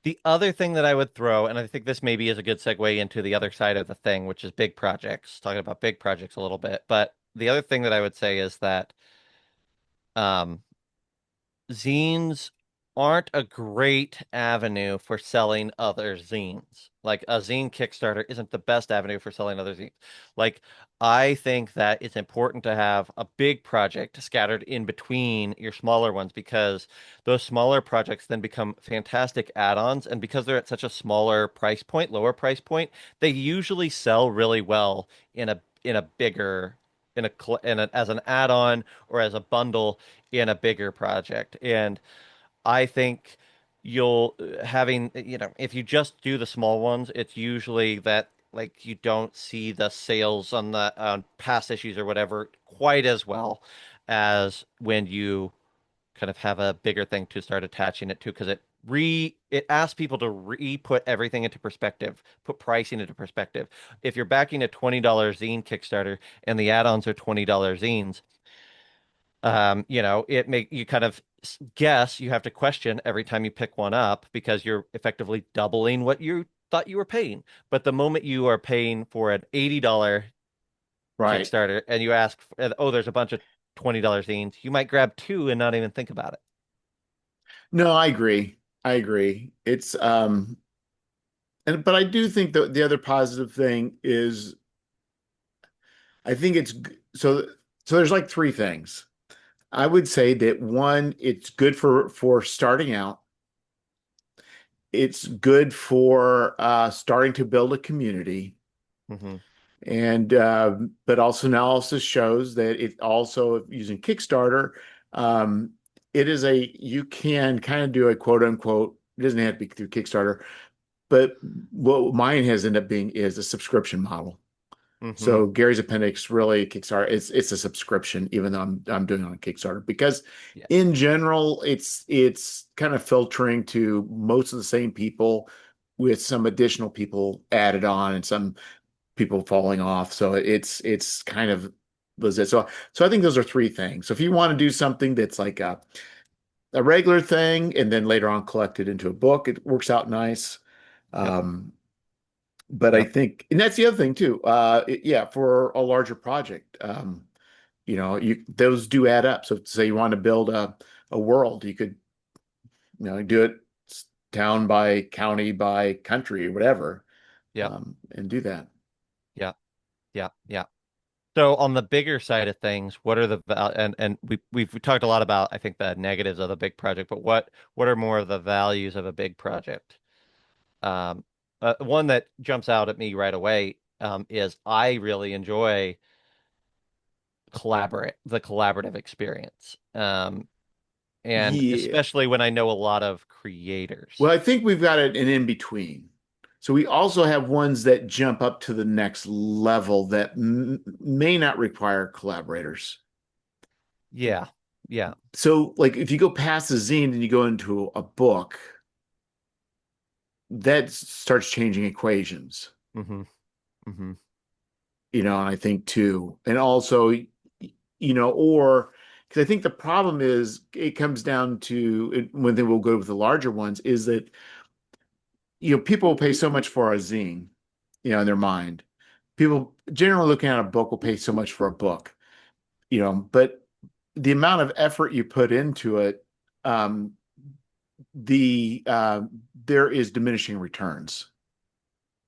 The other thing that I would throw, and I think this maybe is a good segue into the other side of the thing, which is big projects, talking about big projects a little bit. But the other thing that I would say is that um, zines aren't a great avenue for selling other zines. Like a zine Kickstarter isn't the best avenue for selling other zines. Like I think that it's important to have a big project scattered in between your smaller ones because those smaller projects then become fantastic add-ons, and because they're at such a smaller price point, lower price point, they usually sell really well in a bigger as an add-on or as a bundle in a bigger project. And I think you'll having, if you just do the small ones, it's usually that like you don't see the sales on the on past issues or whatever quite as well as when you kind of have a bigger thing to start attaching it to because it asks people to re-put everything into perspective, put pricing into perspective. If you're backing a $20 zine Kickstarter and the add-ons are $20 zines, it make you kind of guess, you have to question every time you pick one up because you're effectively doubling what you thought you were paying. But the moment you are paying for an $80 Right. Kickstarter and you ask, oh, there's a bunch of $20 zines, you might grab two and not even think about it. No, I agree. I agree. But I do think that the other positive thing is I think so there's like three things. I would say that one, it's good for starting out. It's good for starting to build a community. Hmm. And but also analysis shows that it also using Kickstarter, um, it is you can kind of do a quote unquote, it doesn't have to be through Kickstarter, but what mine has ended up being is a subscription model. Hmm. So Gary's Appendix really Kickstarter, it's a subscription, even though I'm doing it on Kickstarter, because Yeah. in general it's kind of filtering to most of the same people with some additional people added on and some people falling off. So it's kind of was it. So I think those are three things. So if you want to do something that's like a regular thing and then later on collect it into a book, it works out nice. Yep. Um, but I Yep. think, and that's the other thing too. Yeah, for a larger project, you those do add up. So say you want to build a world, you could, do it town by county by country or whatever, Yep. and do that. Yep. Yep. Yep. So on the bigger side of things, what are and we've talked a lot about I think the negatives of the big project, but what are more of the values of a big project? Um, one that jumps out at me right away is I really enjoy the collaborative experience, and Yeah. especially when I know a lot of Well, creators. I think we've got an in between. So we also have ones that jump up to the next level that may not require collaborators. Yeah, yeah, So, like if you go past the zine and you go into a book, that starts changing equations, Hmm. Hmm. and I think too, and also, or because I think the problem is it comes down to when they will go with the larger ones is that, people will pay so much for a zine, in their mind. People generally looking at a book will pay so much for a book, but the amount of effort you put into it, um, there is diminishing returns.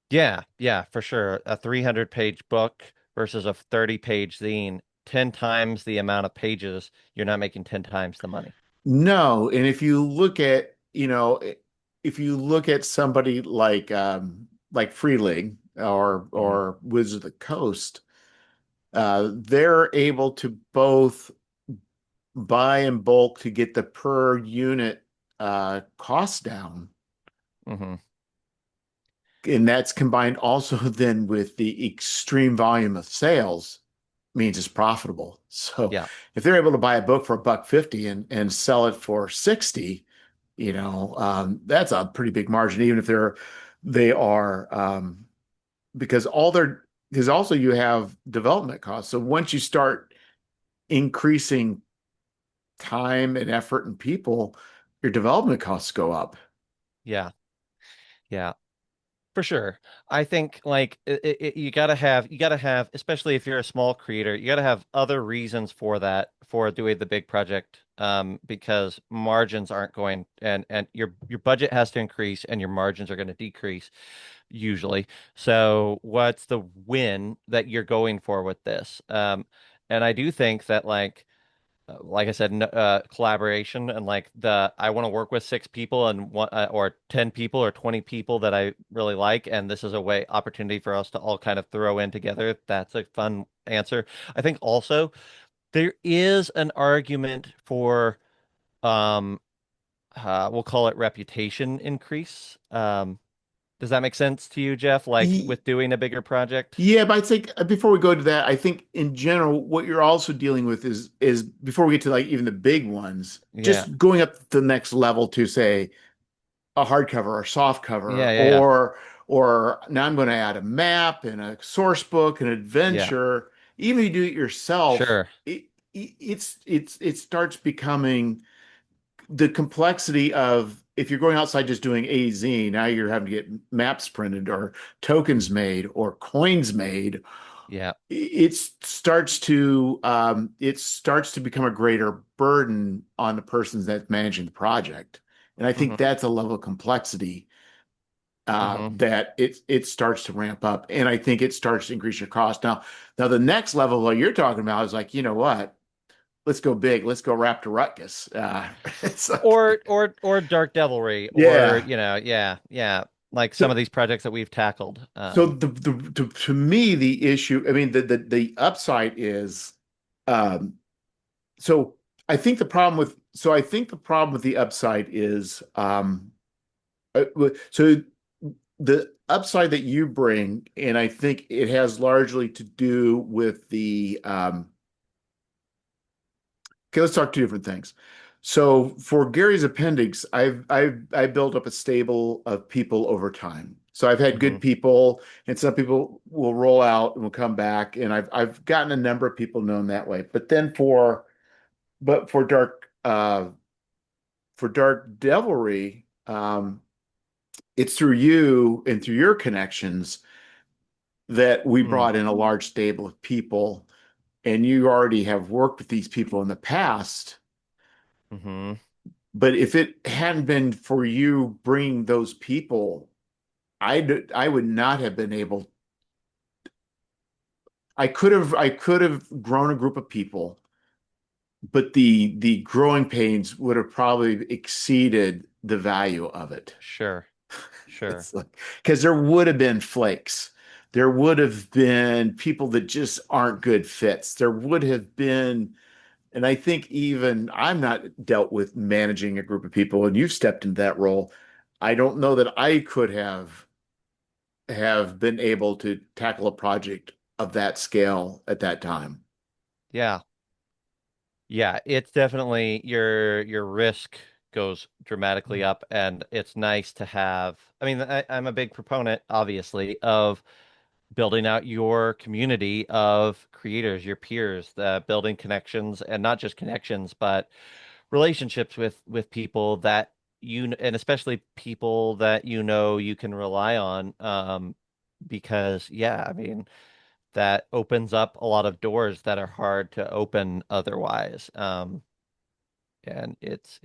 Yeah, yeah, for sure. A 300-page book versus a 30-page zine, 10 times the amount of pages, you're not making 10 times the money. No, and if you look at somebody like Free League Hmm. or Wizards of the Coast, they're able to both buy in bulk to get the per unit cost down. Hmm. And that's combined also then with the extreme volume of sales means it's profitable. So Yeah. if they're able to buy a book for $1.50 and sell it for 60, that's a pretty big margin, even if they are because because also you have development costs. So once you start increasing time and effort and people, your development costs go up. Yeah. Yeah. For sure. I think like you gotta have, especially if you're a small creator, you gotta have other reasons for that, for doing the big project. Because margins aren't going, and your budget has to increase and your margins are going to decrease usually. So what's the win that you're going for with this? And I do think that like I said, collaboration, and like the I want to work with six people and one or 10 people or 20 people that I really like, and this is a way opportunity for us to all kind of throw in together. That's a fun answer. I think also there is an argument for um we'll call it reputation increase. Does that make sense to you, Jeff? Like Y- with doing a bigger project? Yeah, but I think before we go to that, I think in general, what you're also dealing with is before we get to like even the big ones, Yeah. just going up the next level to say a hardcover or soft Yeah, cover, yeah, yeah. or now I'm going to add a map and a source book, an Yeah. adventure. Even if you do it yourself, Sure. it starts becoming the complexity of if you're going outside just doing AZ, now you're having to get maps printed or tokens made or coins made. Yeah. It starts to become a greater burden on the person that's managing the project. And I think Hmm. that's a level of complexity Hmm. that it starts to ramp up. And I think it starts to increase your cost. Now the next level, what you're talking about is like, you know what? Let's go big. Let's go Raptor Ruckus. It's like, Or Dark Devilry, or yeah. yeah, yeah, like some So of these projects that we've tackled. so to me the issue, I mean the upside is um so I think the problem with the upside is so the upside that you bring, and I think it has largely to do with the okay, let's talk two different things. So for Gary's appendix, I built up a stable of people over time. So I've had Hmm. good people, and some people will roll out and will come back, and I've gotten a number of people known that way. But then but for Dark Devilry, it's through you and through your connections that we Mm. brought in a large stable of people, and you already have worked with these people in the past. Hmm. But if it hadn't been for you bringing those people, I would not have been able. I could have grown a group of people, but the growing pains would have probably exceeded the value of it. Sure, sure. It's like because there would have been flakes. There would have been people that just aren't good fits. There would have been, and I think even I'm not dealt with managing a group of people, and you've stepped into that role. I don't know that I could have been able to tackle a project of that scale at that time. Yeah, yeah. It's definitely your risk goes dramatically up, and it's nice to have. I mean, I'm a big proponent, obviously, of building out your community of creators, your peers, building connections, and not just connections, but relationships with people that and especially people that you can rely on. Because yeah, I mean, that opens up a lot of doors that are hard to open otherwise. And it's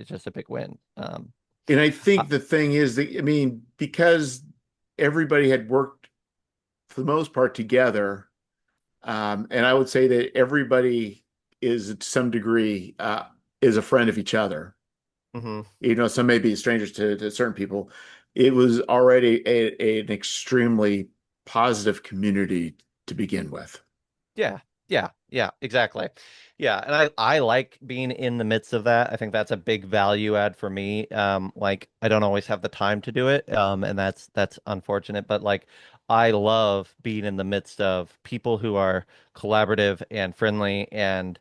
just a big win. And I Uh, think the thing is that, I mean, because everybody had worked for the most part together, and I would say that everybody is to some degree is a friend of each other. mhm. You know, some may be strangers to certain people. It was already an extremely positive community to begin with. Yeah, yeah, exactly. Yeah, and I like being in the midst of that. I think that's a big value add for me. Like I don't always have the time to do it, and that's unfortunate. But like I love being in the midst of people who are collaborative and friendly and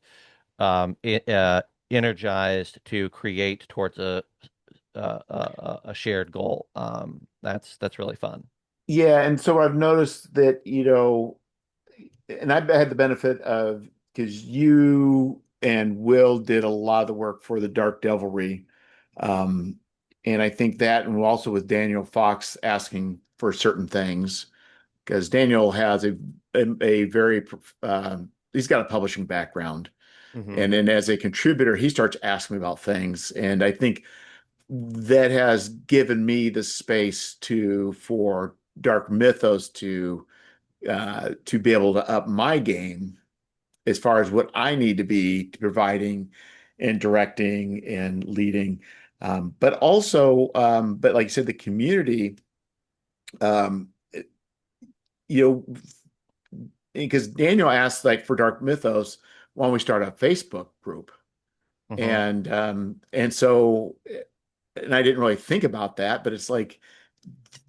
energized to create towards a shared goal. That's really fun. Yeah, and so I've noticed that, you know, and I've had the benefit of because you and Will did a lot of the work for the Dark Devilry. Um, and I think that, and also with Daniel Fox asking for certain things, because Daniel has a very, he's got a publishing background. Hmm. And then as a contributor, he starts asking me about things. And I think that has given me the space for Dark Mythos to be able to up my game as far as what I need to be to providing and directing and leading. But also, but like I said, the community, um, you know, because Daniel asked like for Dark Mythos, why don't we start a Facebook group? Hmm. And so, and I didn't really think about that, but it's like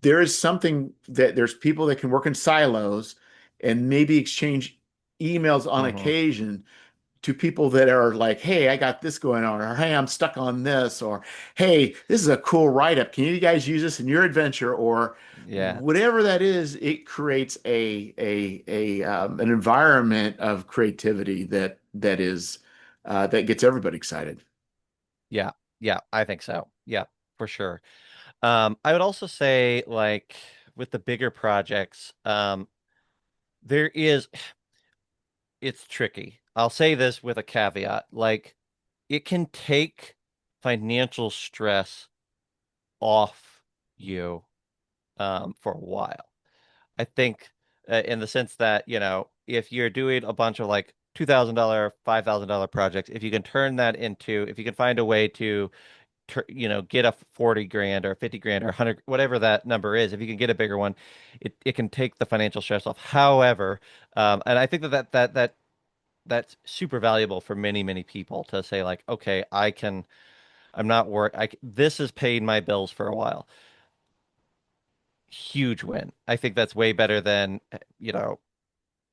there is something that there's people that can work in silos and maybe exchange emails on Hmm. occasion to people that are like, hey, I got this going on, or hey, I'm stuck on this, or hey, this is a cool write-up. Can you guys use this in your adventure? Or Yeah. whatever that is, it creates an environment of creativity that gets everybody excited. Yeah, yeah, I think so. Yeah, for sure. I would also say, like, with the bigger projects, there is, it's tricky. I'll say this with a caveat. Like, it can take financial stress off you, for a while. I think, in the sense that, if you're doing a bunch of like $2,000, $5,000 projects, if you can find a way to get a 40 grand or 50 grand or 100, whatever that number is, if you can get a bigger one, it can take the financial stress off. However, and I think that's super valuable for many, many people to say like, okay, I'm not work, this has paid my bills for a while. Huge win. I think that's way better than,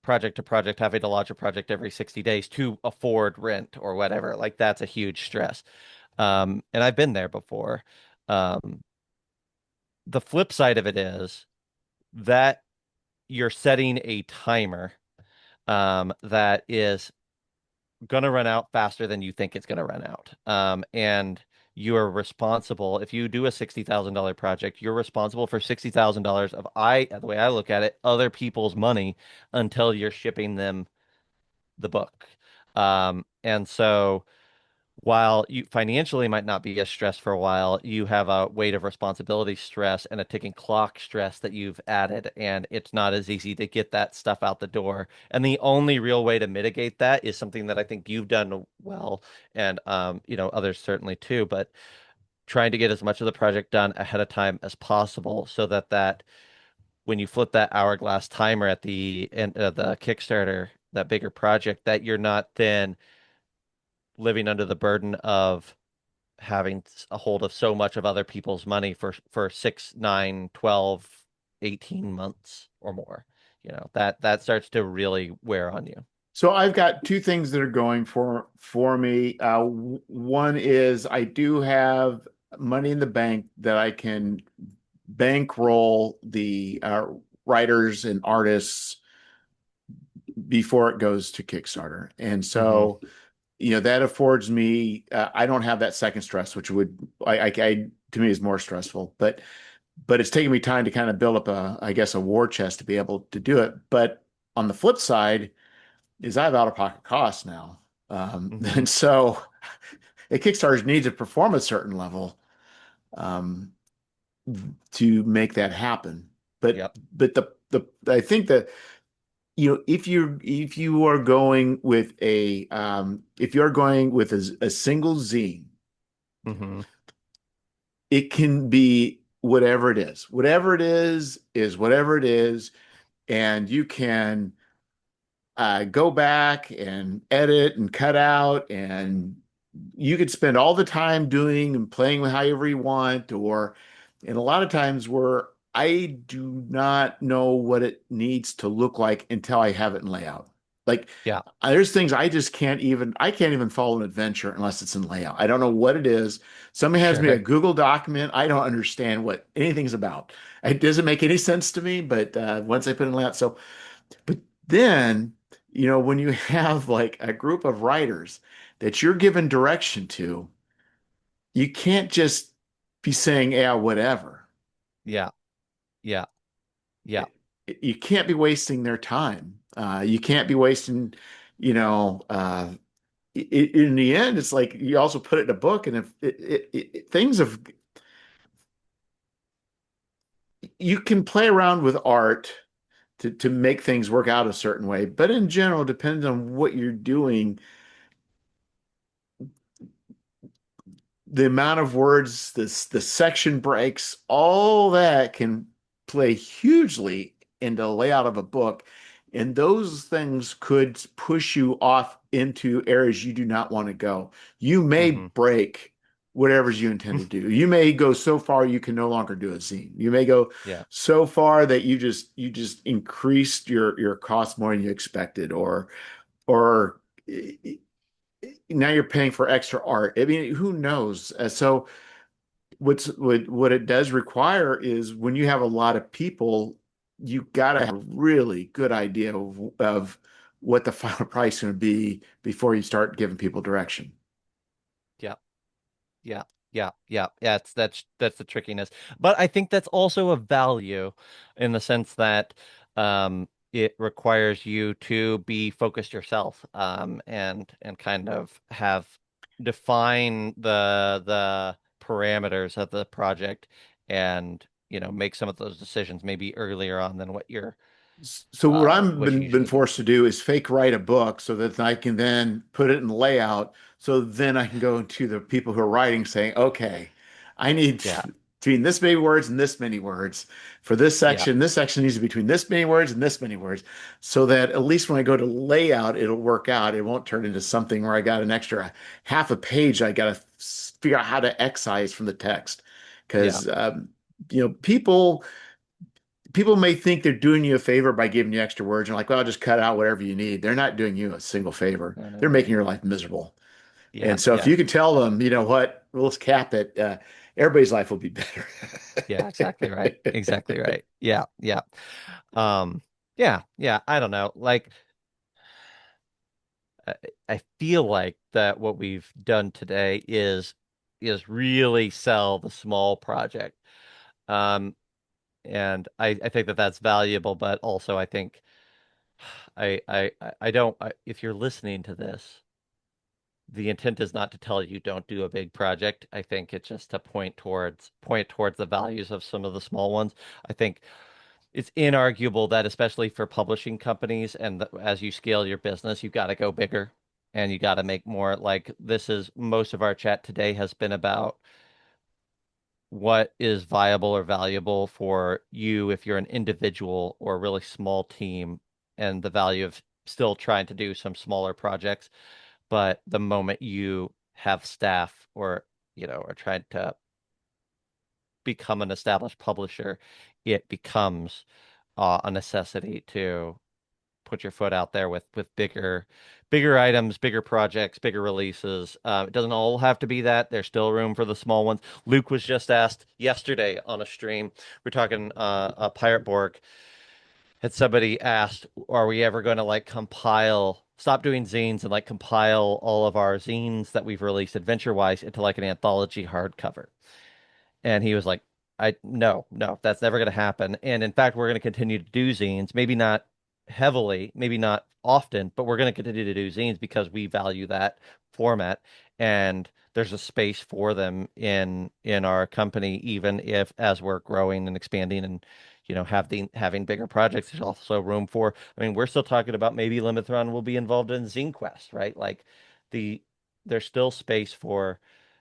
project to project, having to launch a project every 60 days to afford rent or whatever. Like that's a huge stress. And I've been there before. Um, the flip side of it is that you're setting a timer that is going to run out faster than you think it's going to run out. And you are responsible, if you do a $60,000 project, you're responsible for $60,000 of the way I look at it, other people's money until you're shipping them the book. And so while you financially might not be as stressed for a while, you have a weight of responsibility stress and a ticking clock stress that you've added, and it's not as easy to get that stuff out the door. And the only real way to mitigate that is something that I think you've done well, and others certainly too, but trying to get as much of the project done ahead of time as possible so that when you flip that hourglass timer at the end of the Kickstarter, that bigger project, that you're not then living under the burden of having a hold of so much of other people's money for 6, 9, 12, 18 months or more. That starts to really wear on you. So I've got two things that are going for me. One is I do have money in the bank that I can bankroll the writers and artists before it goes to Kickstarter. And Hmm. so, that affords me, I don't have that second stress, which would, to me is more stressful, but it's taken me time to kind of build up I guess, a war chest to be able to do it. But on the flip side is I have out-of-pocket costs now. Hmm. And so a Kickstarter needs to perform a certain level um, to make that happen. But Yep. I think that if you are going with a single zine, Hmm. it can be whatever it is. Whatever it is whatever it is, and you can go back and edit and cut out, and you could spend all the time doing and playing with however you want, and a lot of times where I do not know what it needs to look like until I have it in layout. Like Yeah. there's things I can't even follow an adventure unless it's in layout. I don't know what it is. Somebody has me a Sure. Google document. I don't understand what anything's about. It doesn't make any sense to me, but once I put it in layout, but then, when you have like a group of writers that you're given direction to, you can't just be saying, yeah, whatever. Yeah. Yeah. Yeah. You can't be wasting their time. You can't be wasting, you know, in the end, it's like you also put it in a book, and if things have, you can play around with art to make things work out a certain way, but in general, depends on what you're doing. The amount of words, the section breaks, all that can play hugely into the layout of a book. And those things could push you off into areas you do not want to go. You may Hmm. break whatever you intend to do. You may go so far you can no longer do a zine. You may go Yeah. so far that you just increased your cost more than you expected, or now you're paying for extra art. I mean, who knows? So what it does require is when you have a lot of people, you got to have a really good idea of what the final price is going to be before you start giving people direction. Yeah. Yeah, yeah. That's the trickiness. But I think that's also a value in the sense that it requires you to be focused yourself, and kind of have define the parameters of the project, and make some of those decisions maybe earlier on than So what I'm what you been usually do. forced to do is fake write a book so that I can then put it in layout. So then I can go to the people who are writing saying, okay, I need Yeah, between this many words and this many words for this yeah, section. This section needs to be between this many words and this many words, so that at least when I go to layout, it'll work out. It won't turn into something where I got an extra half a page I got to figure out how to excise from the text. yeah. Because people may think they're doing you a favor by giving you extra words. You're like, well, just cut out whatever you need. They're not doing you a single favor. No, no, They're no. making your life miserable. Yeah, And so if yeah, you could tell them, you know what, let's cap it, everybody's life will be better. yeah. Exactly right. Exactly right. Yeah, yeah. Um, yeah, yeah, I don't know. Like I, I feel like that what we've done today is really sell the small project. Um, and I think that that's valuable, but also I think I don't if you're listening to this, the intent is not to tell you don't do a big project. I think it's just to point towards the values of some of the small ones. I think it's inarguable that especially for publishing companies and as you scale your business, you've got to go bigger and you got to make more. Like this is most of our chat today has been about what is viable or valuable for you if you're an individual or a really small team, and the value of still trying to do some smaller projects. But the moment you have staff or are trying to become an established publisher, it becomes a necessity to put your foot out there with bigger items, bigger projects, bigger releases. It doesn't all have to be that. There's still room for the small ones. Luke was just asked yesterday on a stream. We're talking a Pirate Borg. Had somebody asked, are we ever going to like compile, stop doing zines and like compile all of our zines that we've released adventure-wise into like an anthology hardcover? And he was like, I no, no, that's never going to happen. And in fact, we're going to continue to do zines, maybe not heavily, maybe not often, but we're going to continue to do zines because we value that format and there's a space for them in our company, even if as we're growing and expanding and having bigger projects, there's also room for. I mean, we're still talking about maybe Limithron will be involved in Zine Quest, right? Like the there's still space for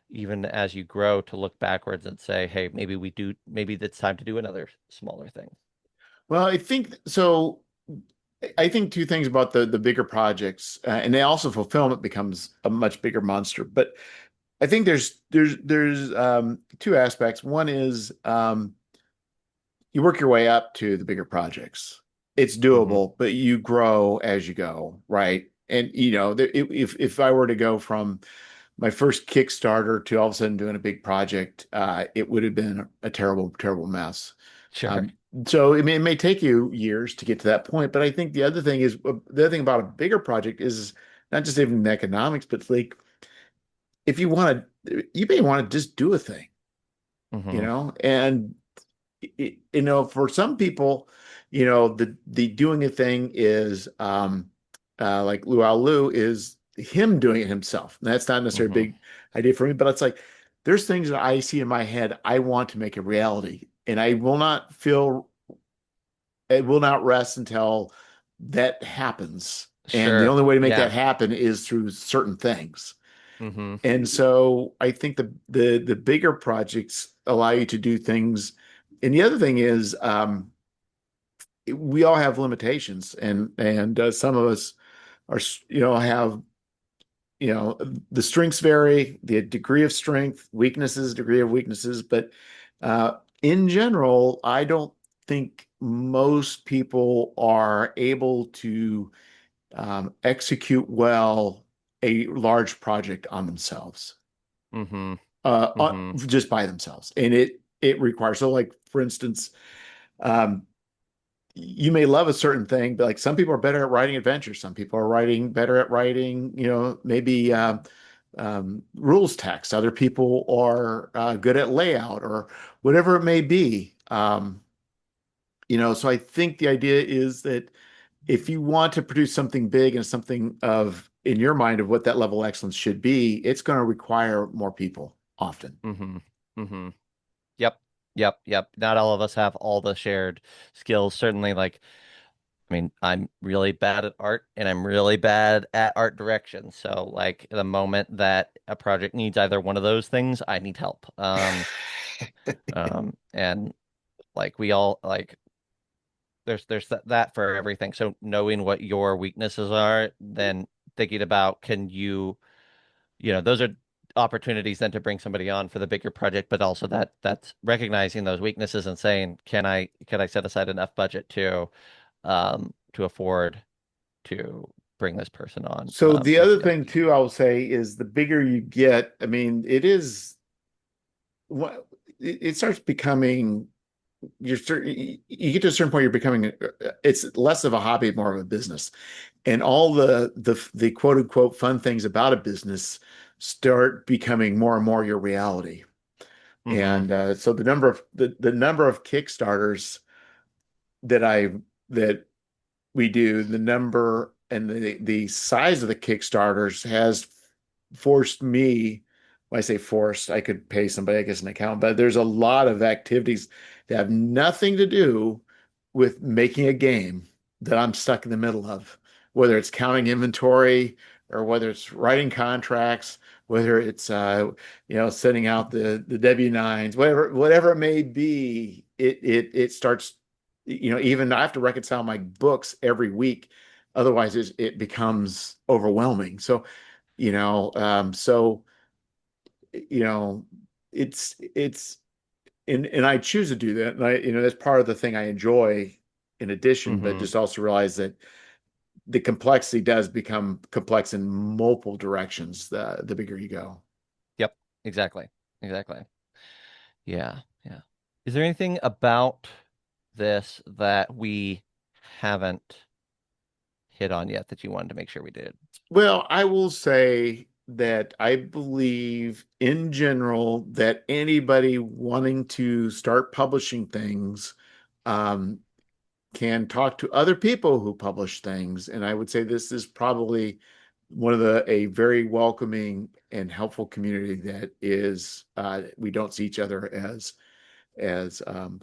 even as you grow to look backwards and say, hey, maybe it's time to do another smaller thing. Well, I think so. I think two things about the bigger projects, and they also fulfillment becomes a much bigger monster. But I think there's two aspects. One is you work your way up to the bigger projects. It's Hmm. doable, but you grow as you go, right? And if I were to go from my first Kickstarter to all of a sudden doing a big project, it would have been a terrible, terrible mess. Sure. Um, so it may take you years to get to that point, but I think the other thing about a bigger project is not just even the economics, but like if you may want to just do a thing, Hmm. and for some people, the doing a thing is like Luau Lu is him doing it himself. And that's not necessarily a Hmm. big idea for me, but it's like there's things that I see in my head I want to make a reality, and it will not rest until that happens. And the Sure. only way to make that Yeah. happen is through certain things. Hmm. And so I think the bigger projects allow you to do things. And the other thing is, we all have limitations, and some of us are, have, the strengths vary, the degree of strength, weaknesses, degree of weaknesses. But in general, I don't think most people are able to execute well a large project on themselves, Hmm. uh, on, Hmm. just by themselves. And it requires, so like for instance, um, you may love a certain thing, but like some people are better at writing adventures. Some people are writing better at writing, maybe rules text. Other people are good at layout or whatever it may be. So I think the idea is that if you want to produce something big and something of in your mind of what that level of excellence should be, it's going to require more people often. Hmm. Hmm. Yep. Yep. Yep. Not all of us have all the shared skills. Certainly, like, I mean, I'm really bad at art and I'm really bad at art direction. So, like, the moment that a project needs either one of those things, I need help. And like we all like there's that for everything. So knowing what your weaknesses are, then thinking about can those are opportunities then to bring somebody on for the bigger project, but also that's recognizing those weaknesses and saying, can I set aside enough budget to afford to bring this person on So the to other scale. thing too, I will say is the bigger you get, I mean, it starts becoming you get to a certain point, you're becoming it's less of a hobby, more of a business. And all the quote unquote fun things about a business start becoming more and more your reality. Hmm. And so the number of Kickstarters that I that we do, the number and the size of the Kickstarters has forced me, when I say forced, I could pay somebody, I guess, an account, but there's a lot of activities that have nothing to do with making a game that I'm stuck in the middle of, whether it's counting inventory or whether it's writing contracts, whether it's sending out the W-9s, whatever it may be, it starts, even I have to reconcile my books every week. Otherwise, it becomes overwhelming. So, you know, um, so, you know, it's, and I choose to do that. And that's part of the thing I enjoy in addition, but Hmm. just also realize that the complexity does become complex in multiple directions the bigger you go. Yep, exactly. Exactly. Yeah, yeah. Is there anything about this that we haven't hit on yet that you wanted to make sure we did? Well, I will say that I believe in general that anybody wanting to start publishing things um, can talk to other people who publish things. And I would say this is probably one of the a very welcoming and helpful community that is we don't see each other as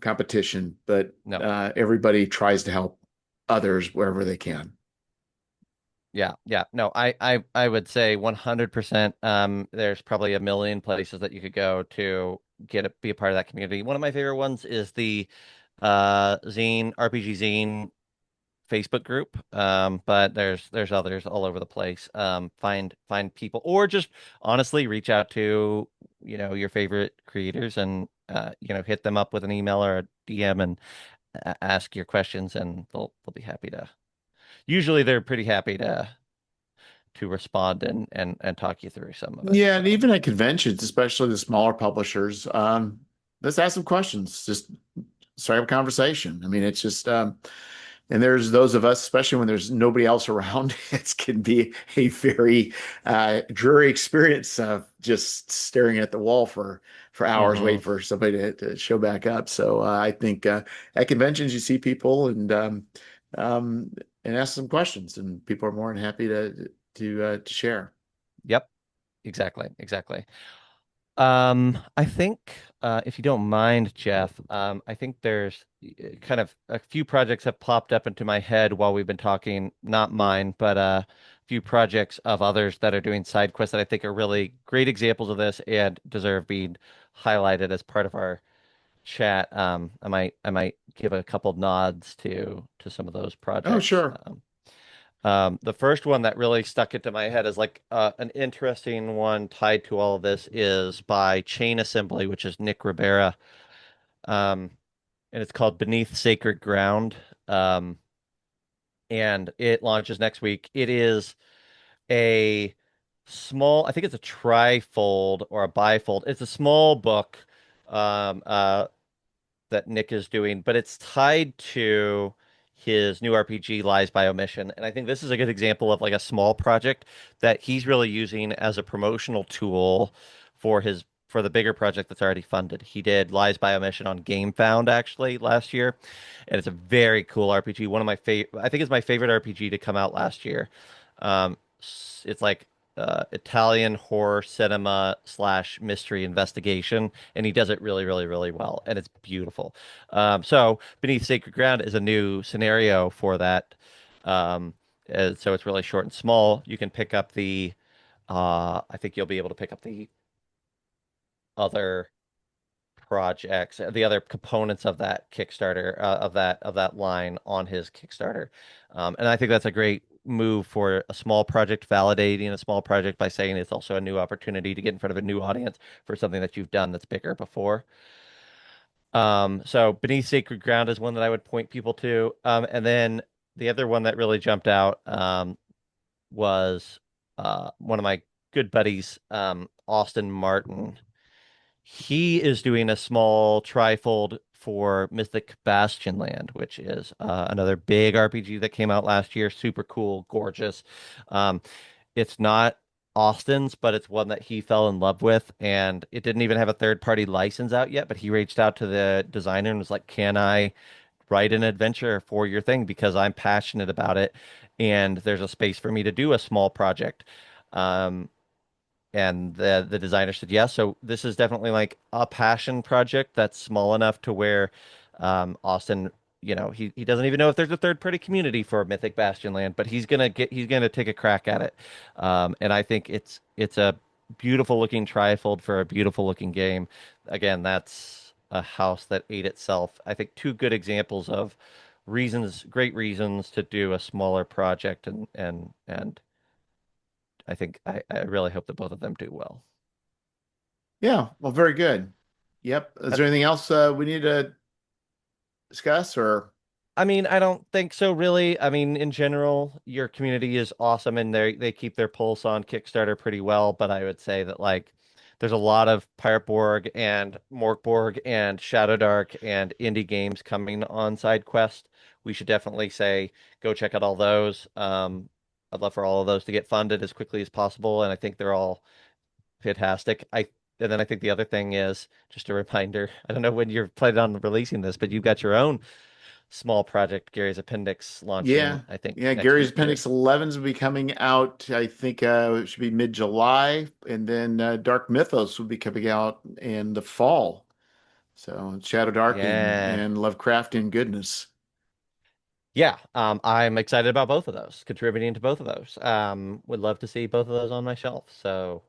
competition, but No. everybody tries to help others wherever they can. Yeah, yeah. No, I would say 100%. There's probably a million places that you could go to be a part of that community. One of my favorite ones is the zine RPG zine Facebook group. But there's others all over the place. Find people or just honestly reach out to, your favorite creators and hit them up with an email or a DM and ask your questions and they'll be happy to. Usually they're pretty happy to respond and talk you through some of it. Yeah, and So, even at conventions, especially the smaller publishers, let's ask some questions. Just start a conversation. I mean, it's just and there's those of us, especially when there's nobody else around, it can be a very dreary experience of just staring at the wall for hours, wait hmm for somebody to show back up. So I think at conventions you see people um, and ask some questions, and people are more than happy to share. Yep, exactly, exactly. I think, if you don't mind, Jeff, I think there's kind of a few projects have popped up into my head while we've been talking, not mine, but a few projects of others that are doing side quests that I think are really great examples of this and deserve being highlighted as part of our chat. I might give a couple nods to some of those Oh, projects. sure. The first one that really stuck into my head is like an interesting one tied to all of this is by Chain Assembly, which is Nick Ribera, um, and it's called Beneath Sacred Ground, um, and it launches next week. It is a I think it's a trifold or a bifold. It's a small book, um, uh, that Nick is doing, but it's tied to his new RPG, Lies by Omission. And I think this is a good example of like a small project that he's really using as a promotional tool for the bigger project that's already funded. He did Lies by Omission on GameFound actually last year, and it's a very cool RPG. One of my favorite, I think it's my favorite RPG to come out last year. It's like Italian horror cinema slash mystery investigation, and he does it really, really, really well, and it's beautiful. So Beneath Sacred Ground is a new scenario for that. So it's really short and small. You can pick up I think you'll be able to pick up the other projects, the other components of that Kickstarter, of that line on his Kickstarter. And I think that's a great move for a small project, validating a small project by saying it's also a new opportunity to get in front of a new audience for something that you've done that's bigger before. So Beneath Sacred Ground is one that I would point people to. And then the other one that really jumped out was one of my good buddies, Austin Martin. He is doing a small trifold for Mythic Bastionland, which is another big RPG that came out last year. Super cool, gorgeous. Um, it's not Austin's, but it's one that he fell in love with, and it didn't even have a third-party license out yet. But he reached out to the designer and was like, "Can I write an adventure for your thing? Because I'm passionate about it, and there's a space for me to do a small project." Um, and the designer said yes. So this is definitely like a passion project that's small enough to where Austin, he doesn't even know if there's a third party community for Mythic Bastion Land, but he's gonna take a crack at it. And I think it's a beautiful looking trifold for a beautiful looking game. Again, that's a house that ate itself. I think two good examples of great reasons to do a smaller project and I really hope that both of them do well. Yeah, well, very good. Yep. Is Uh, there anything else we need to discuss or? I mean, I don't think so, really. I mean, in general, your community is awesome and they keep their pulse on Kickstarter pretty well, but I would say that like there's a lot of Pirate Borg and Morkborg and Shadow Dark and indie games coming on side quest. We should definitely say go check out all those. I'd love for all of those to get funded as quickly as possible, and I think they're all fantastic. And then I think the other thing is just a reminder. I don't know when you're planning on releasing this, but you've got your own small project, Gary's Appendix, Yeah. launching, I think, Yeah, next Gary's year. Appendix 11s will be coming out, I think it should be mid-July, and then Dark Mythos will be coming out in the fall. So Shadow Dark Yeah. and Lovecraftian goodness. Yeah. I'm excited about both of those, contributing to both of those. Would love to see both of those on my shelf. So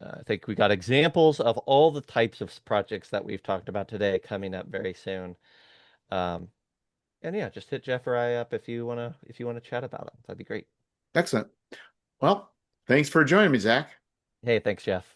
I think we got examples of all the types of projects that we've talked about today coming up very soon. Um, and yeah, just hit Jeff or I up if you wanna chat about it. That'd be great. Excellent. Well, thanks for joining me, Zach. Hey, thanks, Jeff.